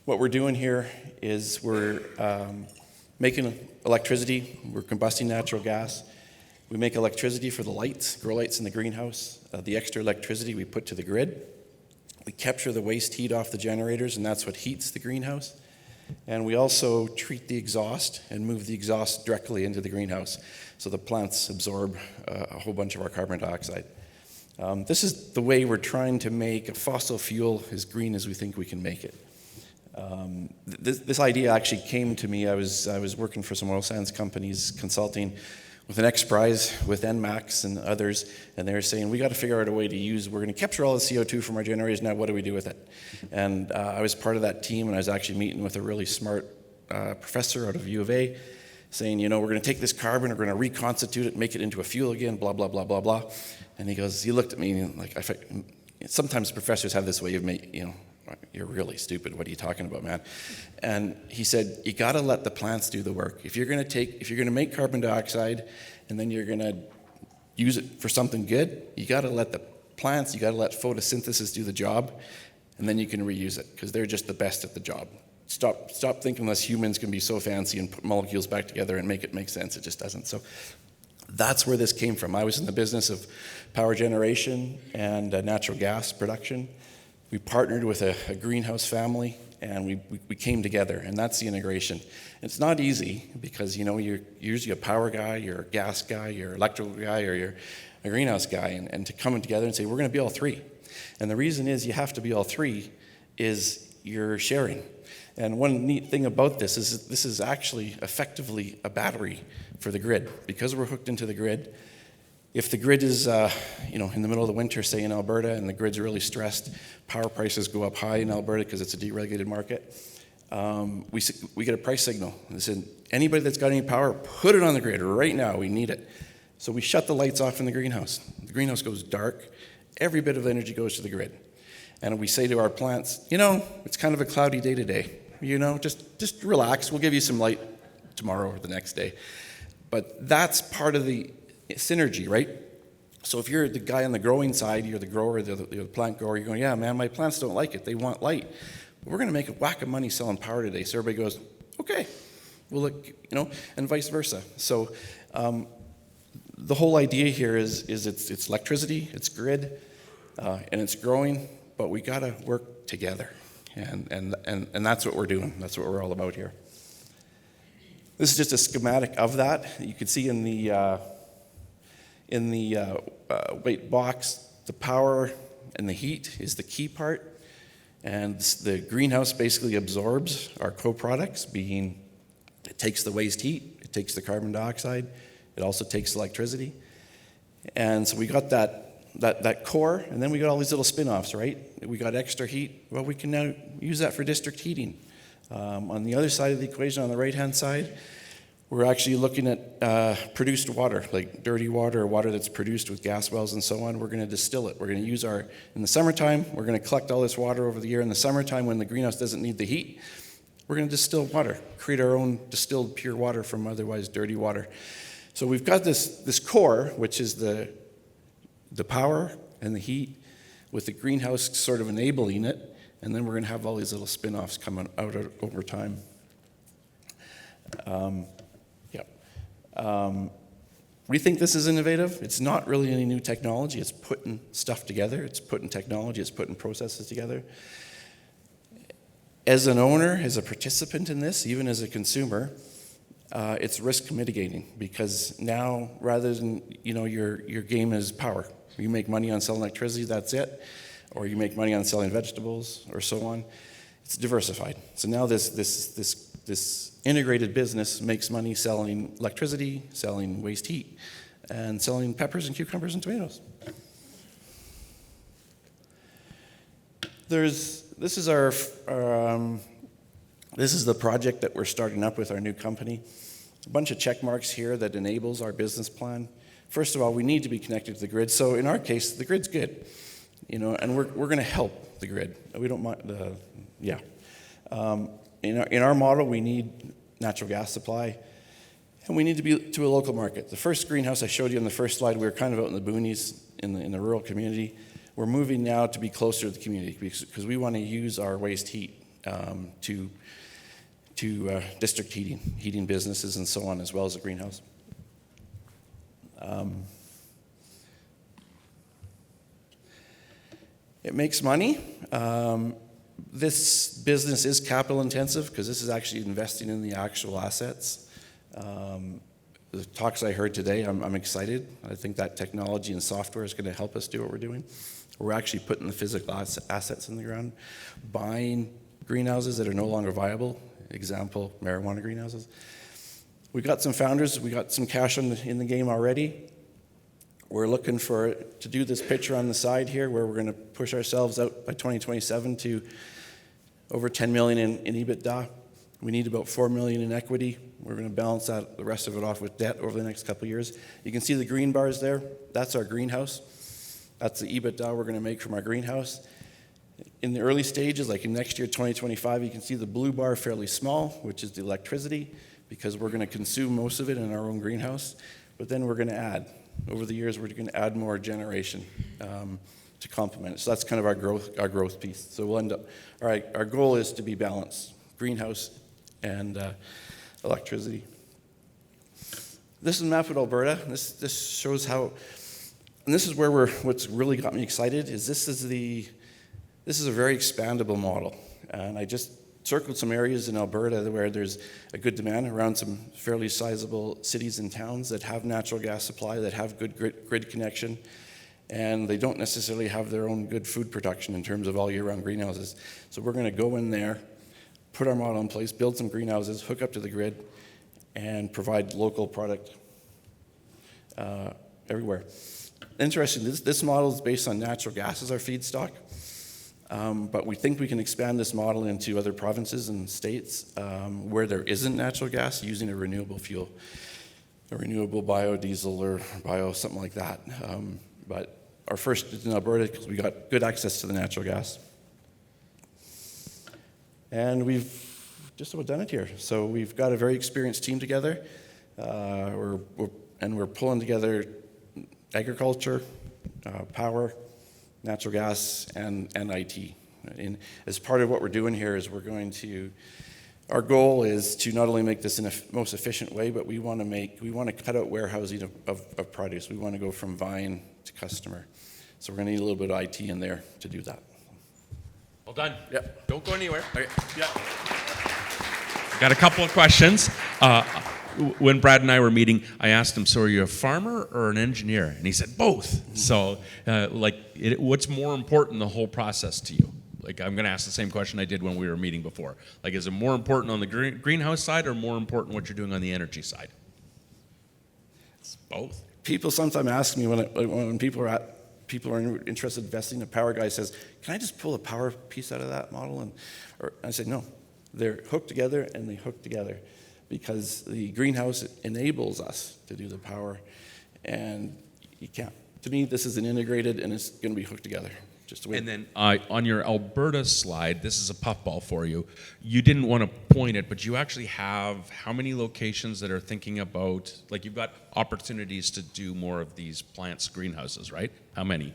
What we're doing here is we're making electricity. We're combusting natural gas. We make electricity for the lights, grow lights in the greenhouse. The extra electricity we put to the grid. We capture the waste heat off the generators, and that's what heats the greenhouse. And we also treat the exhaust and move the exhaust directly into the greenhouse, so the plants absorb a whole bunch of our carbon dioxide. This is the way we're trying to make a fossil fuel as green as we think we can make it. This idea actually came to me. I was working for some oil sands companies, consulting with an XPRIZE with ENMAX and others, and they were saying, we got to figure out a way to we're going to capture all the CO2 from our generators, now what do we do with it? And I was part of that team, and I was actually meeting with a really smart professor out of U of A, saying, you know, we're going to take this carbon, we're going to reconstitute it, make it into a fuel again, blah, blah, blah, blah, blah. And he looked at me and like, sometimes professors have this way of making, you know, you're really stupid. What are you talking about, man? And he said, you got to let the plants do the work. If you're going to make carbon dioxide and then you're going to use it for something good, you got to let the plants, you got to let photosynthesis do the job, and then you can reuse it because they're just the best at the job. Stop thinking us humans can be so fancy and put molecules back together and make it make sense. It just doesn't. So that's where this came from. I was in the business of power generation and natural gas production. We partnered with a greenhouse family, and we came together, and that's the integration. It's not easy because, you know, you're usually a power guy, you're a gas guy, you're an electrical guy, or you're a greenhouse guy, and to come together and say, we're going to be all three. And the reason is you have to be all three is you're sharing. And one neat thing about this is actually effectively a battery for the grid. Because we're hooked into the grid, if the grid is, you know, in the middle of the winter, say in Alberta, and the grid's really stressed, power prices go up high in Alberta because it's a deregulated market, we get a price signal. They said, anybody that's got any power, put it on the grid right now, we need it. So we shut the lights off in the greenhouse. The greenhouse goes dark, every bit of energy goes to the grid. And we say to our plants, you know, it's kind of a cloudy day today. You know, just relax, we'll give you some light tomorrow or the next day. But that's part of the synergy, right? So if you're the guy on the growing side, you're the grower, you're the plant grower, you're going, yeah, man, my plants don't like it. They want light. But we're going to make a whack of money selling power today. So everybody goes, okay. Well, look, you know, and vice versa. So the whole idea here is it's electricity, it's grid, and it's growing, but we got to work together. And that's what we're doing. That's what we're all about here. This is just a schematic of that. You can see in the white box, the power and the heat is the key part. And the greenhouse basically absorbs our co-products, being it takes the waste heat, it takes the carbon dioxide, it also takes electricity. And so we got that core, and then we got all these little spin-offs, right? We got extra heat. Well, we can now use that for district heating. On the other side of the equation, on the right-hand side, we're actually looking at produced water, like dirty water or water that's produced with gas wells and so on. We're going to distill it. We're going to use in the summertime, we're going to collect all this water over the year. In the summertime, when the greenhouse doesn't need the heat, we're going to distill water, create our own distilled pure water from otherwise dirty water. So we've got this core, which is the power and the heat, with the greenhouse sort of enabling it, and then we're going to have all these little spin-offs coming out over time. We think this is innovative. It's not really any new technology. It's putting stuff together. It's putting technology. It's putting processes together. As an owner, as a participant in this, even as a consumer, it's risk mitigating, because now, rather than, you know, your game is power. You make money on selling electricity, that's it, or you make money on selling vegetables or so on. It's diversified. So now this integrated business makes money selling electricity, selling waste heat, and selling peppers and cucumbers and tomatoes. This is the project that we're starting up with our new company. A bunch of check marks here that enables our business plan. First of all, we need to be connected to the grid. So in our case, the grid's good, you know, and we're going to help the grid. We don't mind in our model, we need natural gas supply, and we need to be to a local market. The first greenhouse I showed you on the first slide, we were kind of out in the boonies in the rural community. We're moving now to be closer to the community because we want to use our waste heat to district heating businesses and so on, as well as a greenhouse. It makes money. This business is capital intensive because this is actually investing in the actual assets. The talks I heard today, I'm excited. I think that technology and software is going to help us do what we're doing. We're actually putting the physical assets in the ground, buying greenhouses that are no longer viable. Example, marijuana greenhouses. We got some founders, we got some cash in the game already. We're looking to do this picture on the side here where we're going to push ourselves out by 2027 to over 10 million in EBITDA. We need about $4 million in equity. We're going to balance the rest of it off with debt over the next couple of years. You can see the green bars there. That's our greenhouse. That's the EBITDA we're going to make from our greenhouse. In the early stages, like in next year, 2025, you can see the blue bar fairly small, which is the electricity, because we're going to consume most of it in our own greenhouse. But then we're going to add. Over the years, we're going to add more generation to complement it. So that's kind of our growth piece. So we'll end up, all right, our goal is to be balanced, greenhouse and electricity. This is a map of Alberta. This shows how, and this is where what's really got me excited is this is a very expandable model. And I just circled some areas in Alberta where there's a good demand around some fairly sizable cities and towns that have natural gas supply, that have good grid connection, and they don't necessarily have their own good food production in terms of all year-round greenhouses. So we're going to go in there, put our model in place, build some greenhouses, hook up to the grid, and provide local product everywhere. Interesting, this model is based on natural gas as our feedstock, but we think we can expand this model into other provinces and states where there isn't natural gas using a renewable fuel, a renewable biodiesel or bio, something like that. But our first is in Alberta because we got good access to the natural gas. And we've just about done it here. So we've got a very experienced team together. We're pulling together agriculture, power, natural gas, and IT. And as part of what we're doing here is our goal is to not only make this in a most efficient way, but we want to cut out warehousing of produce. We want to go from vine to customer. So we're going to need a little bit of IT in there to do that. Well done. Yep. Don't go anywhere. Okay. Yeah. Got a couple of questions. When Brad and I were meeting, I asked him, so are you a farmer or an engineer? And he said, both. So, what's more important in the whole process to you? Like, I'm going to ask the same question I did when we were meeting before. Like, is it more important on the greenhouse side or more important what you're doing on the energy side? It's both. People sometimes ask me when people are interested in investing, a power guy says, can I just pull a power piece out of that model? And I say, no, they're hooked together and they hook together because the greenhouse enables us to do the power. And you can't. To me, this is an integrated and it's going to be hooked together. Just the way. And then on your Alberta slide, this is a puffball for you. You didn't want to point it, but you actually have how many locations that are thinking about, like you've got opportunities to do more of these plants, greenhouses, right? How many?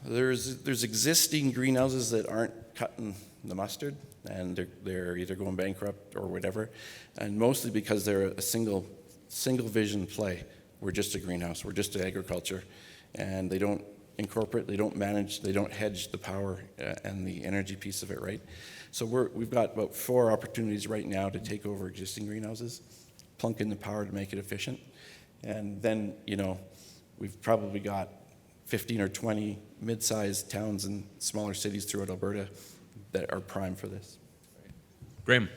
There's existing greenhouses that aren't cutting the mustard, and they're either going bankrupt or whatever, and mostly because they're a single vision play. We're just a greenhouse. We're just agriculture, and they don't incorporate, they don't manage, they don't hedge the power and the energy piece of it, right? So we've got about 4 opportunities right now to take over existing greenhouses, plunk in the power to make it efficient, and then we've probably got 15 or 20 mid-sized towns and smaller cities throughout Alberta that are prime for this. Graham.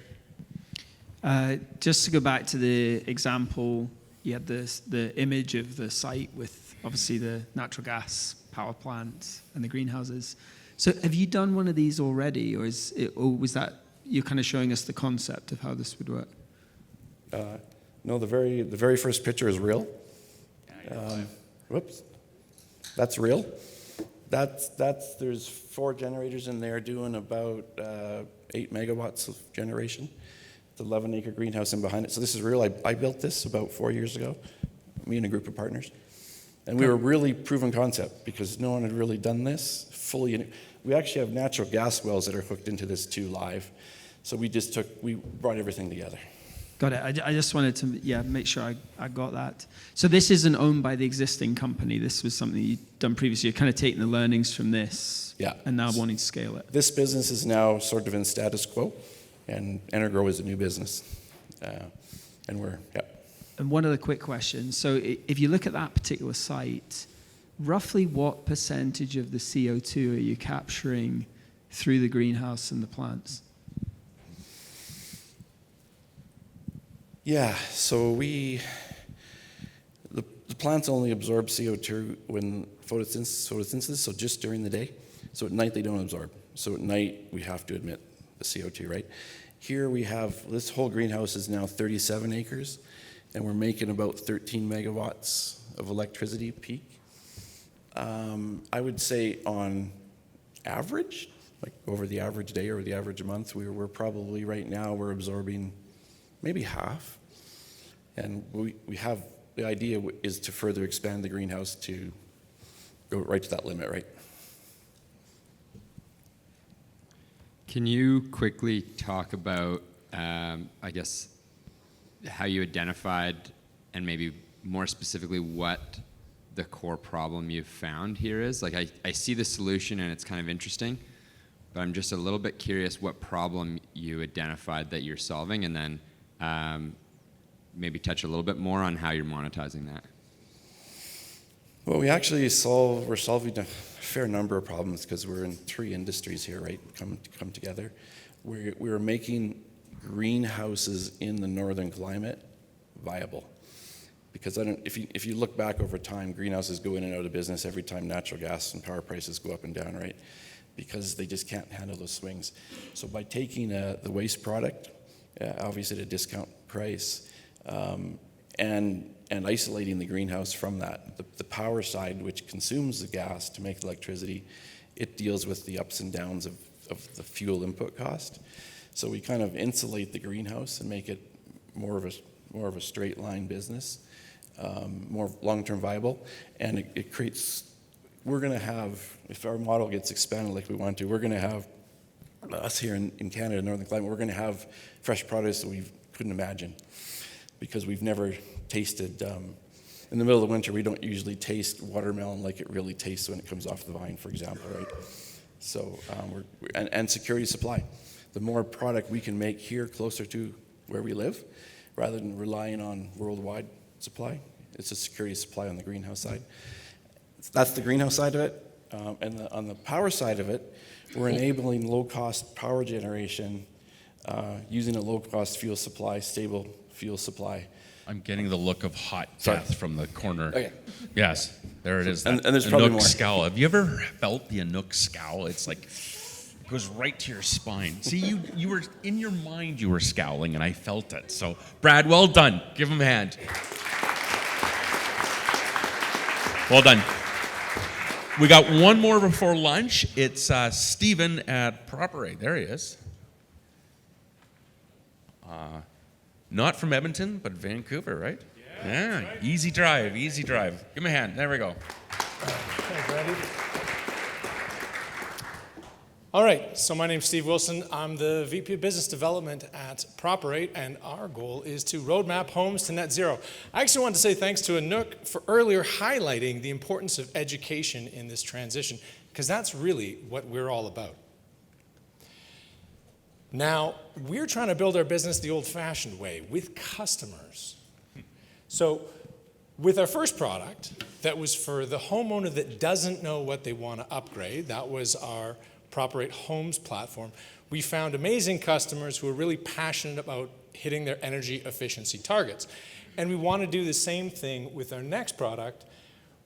Just to go back to the example, you had the image of the site with obviously the natural gas power plants and the greenhouses. So have you done one of these already, or was that you're kind of showing us the concept of how this would work? No, the very first picture is real. Whoops, that's real. There's 4 generators in there doing about 8 megawatts of generation. It's an 11-acre greenhouse in behind it. So this is real. I built this about 4 years ago, me and a group of partners. And we were really proven concept because no one had really done this fully. We actually have natural gas wells that are hooked into this too live. So we brought everything together. Got it. I just wanted to make sure I got that. So this isn't owned by the existing company. This was something you'd done previously. You're kind of taking the learnings from this and now wanting to scale it. This business is now sort of in status quo, and Energrow is a new business. And one other quick question. So if you look at that particular site, roughly what percentage of the CO2 are you capturing through the greenhouse and the plants? Yeah, so the plants only absorb CO2 when photosynthesis, so just during the day. So at night they don't absorb. So at night we have to emit the CO2, right? Here we have, this whole greenhouse is now 37 acres, and we're making about 13 megawatts of electricity peak. I would say on average, like over the average day or the average month, we're probably right now, we're absorbing maybe half. And we have, the idea is to further expand the greenhouse to go right to that limit, right? Can you quickly talk about, I guess, how you identified and maybe more specifically what the core problem you've found here is? Like, I see the solution and it's kind of interesting, but I'm just a little bit curious what problem you identified that you're solving, and then maybe touch a little bit more on how you're monetizing that. Well, we're solving a fair number of problems because we're in 3 industries here, right? Come together. We're making greenhouses in the northern climate viable. Because if you look back over time, greenhouses go in and out of business every time natural gas and power prices go up and down, right? Because they just can't handle those swings. So by taking the waste product, obviously at a discount price, and isolating the greenhouse from that, the power side, which consumes the gas to make the electricity, it deals with the ups and downs of the fuel input cost. So we kind of insulate the greenhouse and make it more of a straight line business, more long-term viable, and it creates. We're going to have, if our model gets expanded like we want to, we're going to have us here in Canada, northern climate. We're going to have fresh produce that we couldn't imagine, because we've never tasted. In the middle of the winter, we don't usually taste watermelon like it really tastes when it comes off the vine, for example, right? So and security of supply. The more product we can make here closer to where we live, rather than relying on worldwide supply, it's a security of supply on the greenhouse side. That's the greenhouse side of it. And on the power side of it, we're enabling low-cost power generation using a low-cost fuel supply, stable fuel supply. I'm getting the look of hot death from the corner. Okay. Yes, there it is. And that there's probably Inuk more. scowl. Have you ever felt the Inuk scowl? It's like, it goes right to your spine. See, you were, in your mind, you were scowling, and I felt it. So, Brad, well done. Give him a hand. Well done. We got one more before lunch. It's Stephen at Proper. There he is. Not from Edmonton, but Vancouver, right? Yeah. Right. Easy drive, easy drive. Give him a hand. There we go. Thanks, Randy. All right, so my name's Steve Wilson. I'm the VP of Business Development at Properate, and our goal is to roadmap homes to net zero. I actually wanted to say thanks to Inuk for earlier highlighting the importance of education in this transition, because that's really what we're all about. Now, we're trying to build our business the old-fashioned way, with customers. So, with our first product, that was for the homeowner that doesn't know what they want to upgrade, that was our Properate Homes platform, we found amazing customers who are really passionate about hitting their energy efficiency targets. And we want to do the same thing with our next product,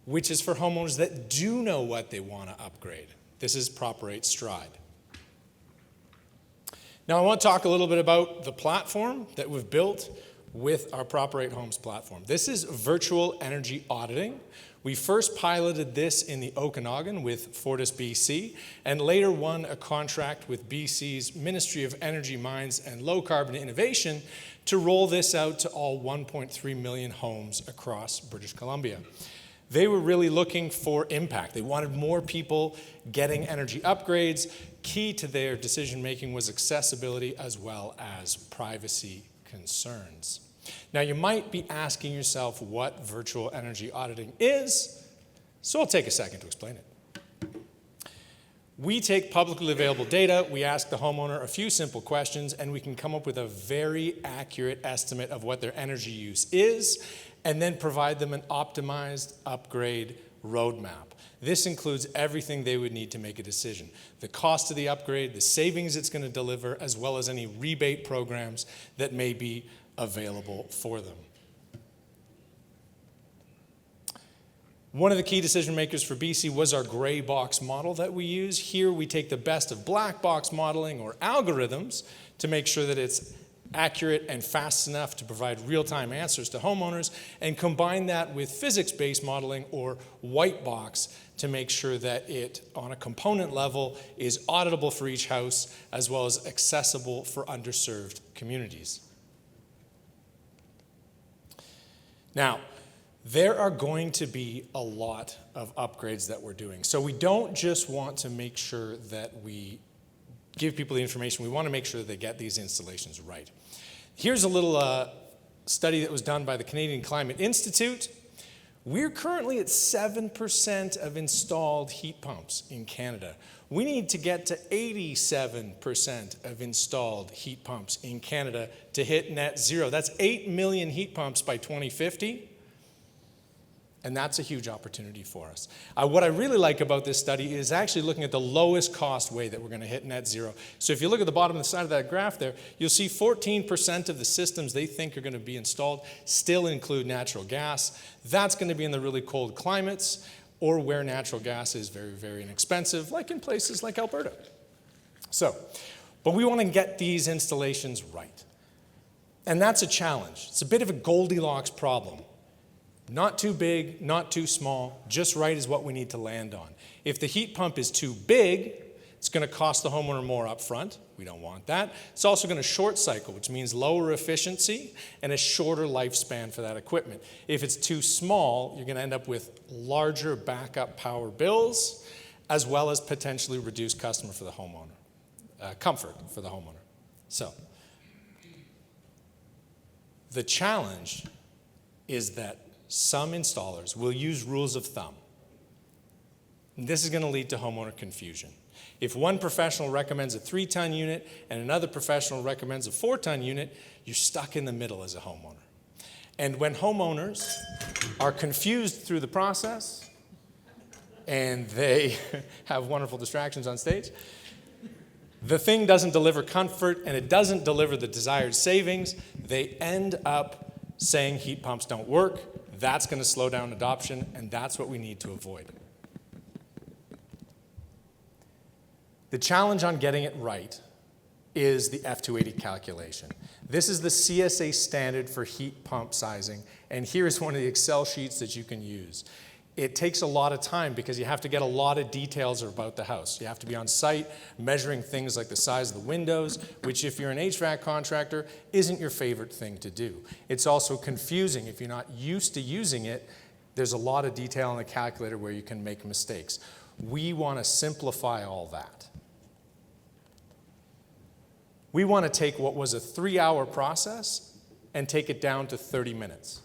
which is for homeowners that do know what they want to upgrade. This is Properate Stride. Now, I want to talk a little bit about the platform that we've built with our Properate Homes platform. This is virtual energy auditing. We first piloted this in the Okanagan with Fortis BC, and later won a contract with BC's Ministry of Energy, Mines and Low Carbon Innovation to roll this out to all 1.3 million homes across British Columbia. They were really looking for impact. They wanted more people getting energy upgrades. Key to their decision-making was accessibility as well as privacy concerns. Now, you might be asking yourself what virtual energy auditing is, so I'll take a second to explain it. We take publicly available data, we ask the homeowner a few simple questions, and we can come up with a very accurate estimate of what their energy use is, and then provide them an optimized upgrade roadmap. This includes everything they would need to make a decision: the cost of the upgrade, the savings it's going to deliver, as well as any rebate programs that may be available for them. One of the key decision makers for BC was our gray box model that we use. Here we take the best of black box modeling or algorithms to make sure that it's accurate and fast enough to provide real-time answers to homeowners, and combine that with physics-based modeling or white box to make sure that it, on a component level, is auditable for each house as well as accessible for underserved communities. Now, there are going to be a lot of upgrades that we're doing. So we don't just want to make sure that we give people the information, we want to make sure that they get these installations right. Here's a little study that was done by the Canadian Climate Institute. We're currently at 7% of installed heat pumps in Canada. We need to get to 87% of installed heat pumps in Canada to hit net zero. That's 8 million heat pumps by 2050. And that's a huge opportunity for us. What I really like about this study is actually looking at the lowest cost way that we're going to hit net zero. So if you look at the bottom of the side of that graph there, you'll see 14% of the systems they think are going to be installed still include natural gas. That's going to be in the really cold climates or where natural gas is very, very inexpensive, like in places like Alberta. So, but we want to get these installations right. And that's a challenge. It's a bit of a Goldilocks problem. Not too big, not too small, just right is what we need to land on. If the heat pump is too big, it's going to cost the homeowner more up front. We don't want that. It's also going to short cycle, which means lower efficiency and a shorter lifespan for that equipment. If it's too small, you're going to end up with larger backup power bills, as well as potentially reduced comfort for the homeowner. So, the challenge is that some installers will use rules of thumb. And this is going to lead to homeowner confusion. If one professional recommends a 3-ton unit and another professional recommends a 4-ton unit, you're stuck in the middle as a homeowner. And when homeowners are confused through the process, and they have wonderful distractions on stage, the thing doesn't deliver comfort and it doesn't deliver the desired savings, they end up saying heat pumps don't work. That's going to slow down adoption, and that's what we need to avoid. The challenge on getting it right is the F280 calculation. This is the CSA standard for heat pump sizing, and here is one of the Excel sheets that you can use. It takes a lot of time because you have to get a lot of details about the house. You have to be on site measuring things like the size of the windows, which if you're an HVAC contractor, isn't your favorite thing to do. It's also confusing. If you're not used to using it, there's a lot of detail on the calculator where you can make mistakes. We want to simplify all that. We want to take what was a 3-hour process and take it down to 30 minutes.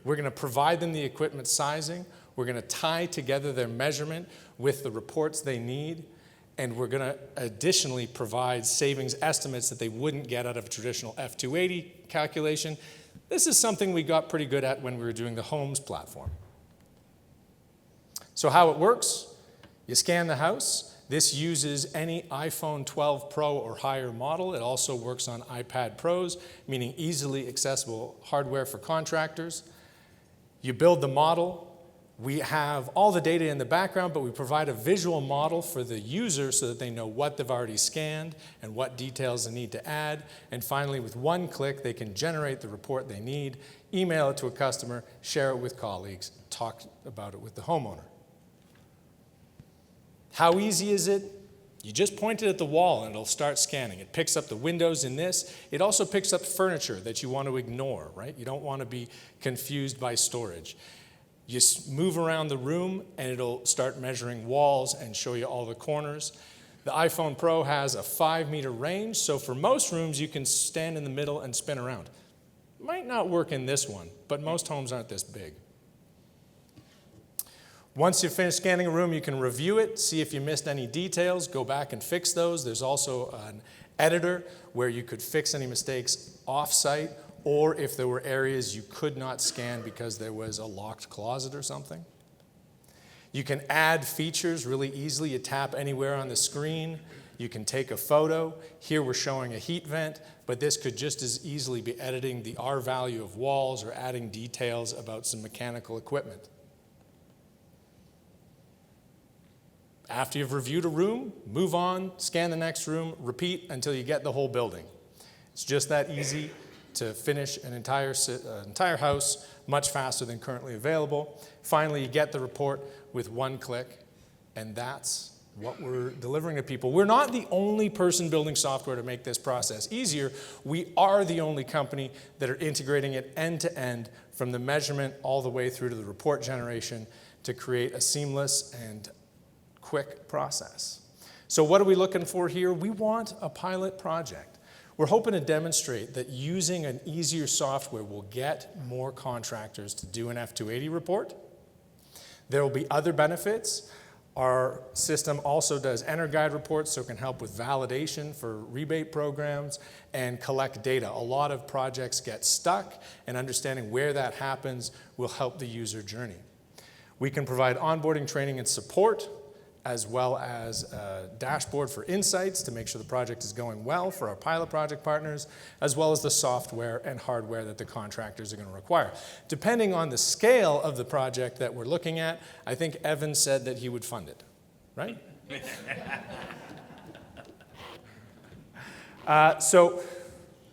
We're going to provide them the equipment sizing. We're going to tie together their measurement with the reports they need. And we're going to additionally provide savings estimates that they wouldn't get out of a traditional F280 calculation. This is something we got pretty good at when we were doing the Homes platform. So how it works, you scan the house. This uses any iPhone 12 Pro or higher model. It also works on iPad Pros, meaning easily accessible hardware for contractors. You build the model. We have all the data in the background, but we provide a visual model for the user so that they know what they've already scanned and what details they need to add. And finally, with one click, they can generate the report they need, email it to a customer, share it with colleagues, talk about it with the homeowner. How easy is it? You just point it at the wall and it'll start scanning. It picks up the windows in this. It also picks up furniture that you want to ignore, right? You don't want to be confused by storage. You move around the room and it'll start measuring walls and show you all the corners. The iPhone Pro has a 5-meter range, so for most rooms you can stand in the middle and spin around. Might not work in this one, but most homes aren't this big. Once you finish scanning a room, you can review it, see if you missed any details, go back and fix those. There's also an editor where you could fix any mistakes off-site, or if there were areas you could not scan because there was a locked closet or something. You can add features really easily. You tap anywhere on the screen. You can take a photo. Here we're showing a heat vent, but this could just as easily be editing the R value of walls or adding details about some mechanical equipment. After you've reviewed a room, move on, scan the next room, repeat until you get the whole building. It's just that easy to finish an entire house much faster than currently available. Finally, you get the report with one click, and that's what we're delivering to people. We're not the only person building software to make this process easier. We are the only company that are integrating it end to end, from the measurement all the way through to the report generation, to create a seamless and quick process. So what are we looking for here? We want a pilot project. We're hoping to demonstrate that using an easier software will get more contractors to do an F280 report. There will be other benefits. Our system also does EnerGuide reports, so it can help with validation for rebate programs and collect data. A lot of projects get stuck, and understanding where that happens will help the user journey. We can provide onboarding, training, and support, as well as a dashboard for insights to make sure the project is going well for our pilot project partners, as well as the software and hardware that the contractors are going to require. Depending on the scale of the project that we're looking at, I think Evan said that he would fund it, right? So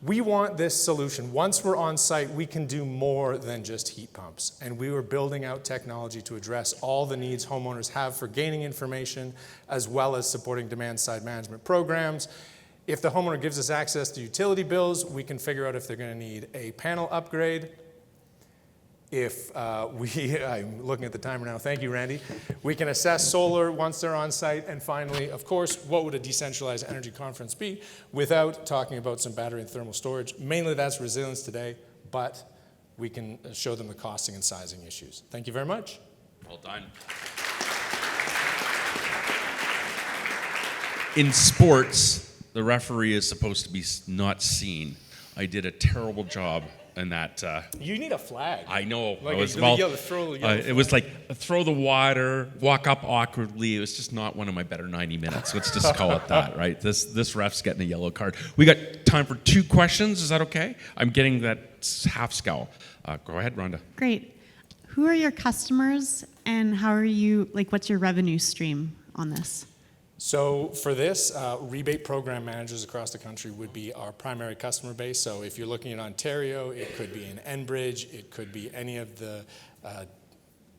we want this solution. Once we're on site, we can do more than just heat pumps. And we were building out technology to address all the needs homeowners have for gaining information, as well as supporting demand-side management programs. If the homeowner gives us access to utility bills, we can figure out if they're going to need a panel upgrade. If I'm looking at the timer now, thank you, Randy. We can assess solar once they're on site. And finally, of course, what would a decentralized energy conference be without talking about some battery and thermal storage? Mainly that's resilience today, but we can show them the costing and sizing issues. Thank you very much. Well done. In sports, the referee is supposed to be not seen. I did a terrible job in that. You need a flag. I know. Like it was, it was like throw the water, walk up awkwardly. It was just not one of my better 90 minutes. Let's just call it that, right? This ref's getting a yellow card. We got time for 2 questions. Is that okay? I'm getting that half scowl. Go ahead, Rhonda. Great. Who are your customers, and how are you, like, what's your revenue stream on this? So for this, rebate program managers across the country would be our primary customer base. So if you're looking at Ontario, it could be an Enbridge, it could be any of the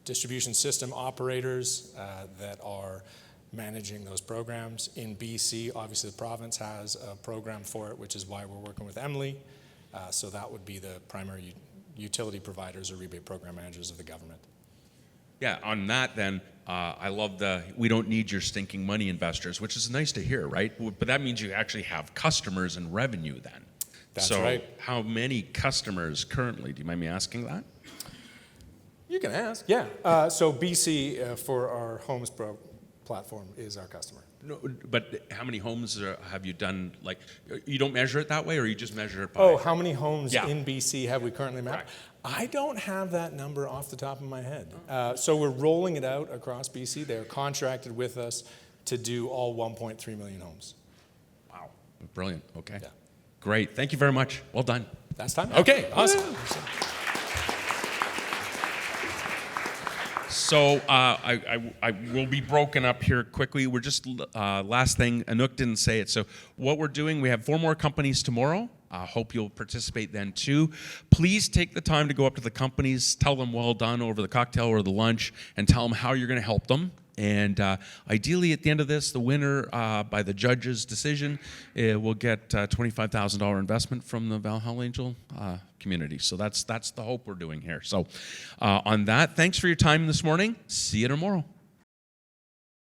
distribution system operators that are managing those programs. In BC, obviously the province has a program for it, which is why we're working with Emily. So that would be the primary utility providers or rebate program managers of the government. Yeah, on that then, I love we don't need your stinking money investors, which is nice to hear, right? But that means you actually have customers and revenue then. That's so right. How many customers currently? Do you mind me asking that? You can ask, yeah. So BC for our Homes Pro platform is our customer. No, but how many homes have you done? Like, you don't measure it that way, or you just measure it by? Oh, how many homes Yeah. in BC have we currently mapped? Correct. I don't have that number off the top of my head. So we're rolling it out across BC. They're contracted with us to do all 1.3 million homes. Wow, brilliant. Okay, Yeah. Great. Thank you very much. Well done. That's time. Okay, awesome. So I will be broken up here quickly. We're just, last thing, Anouk didn't say it. So what we're doing, we have 4 more companies tomorrow. I hope you'll participate then too. Please take the time to go up to the companies, tell them well done over the cocktail or the lunch, and tell them how you're going to help them. And ideally, at the end of this, the winner, by the judge's decision, will get $25,000 investment from the Valhalla Angel community. So that's the hope we're doing here. So on that, thanks for your time this morning. See you tomorrow.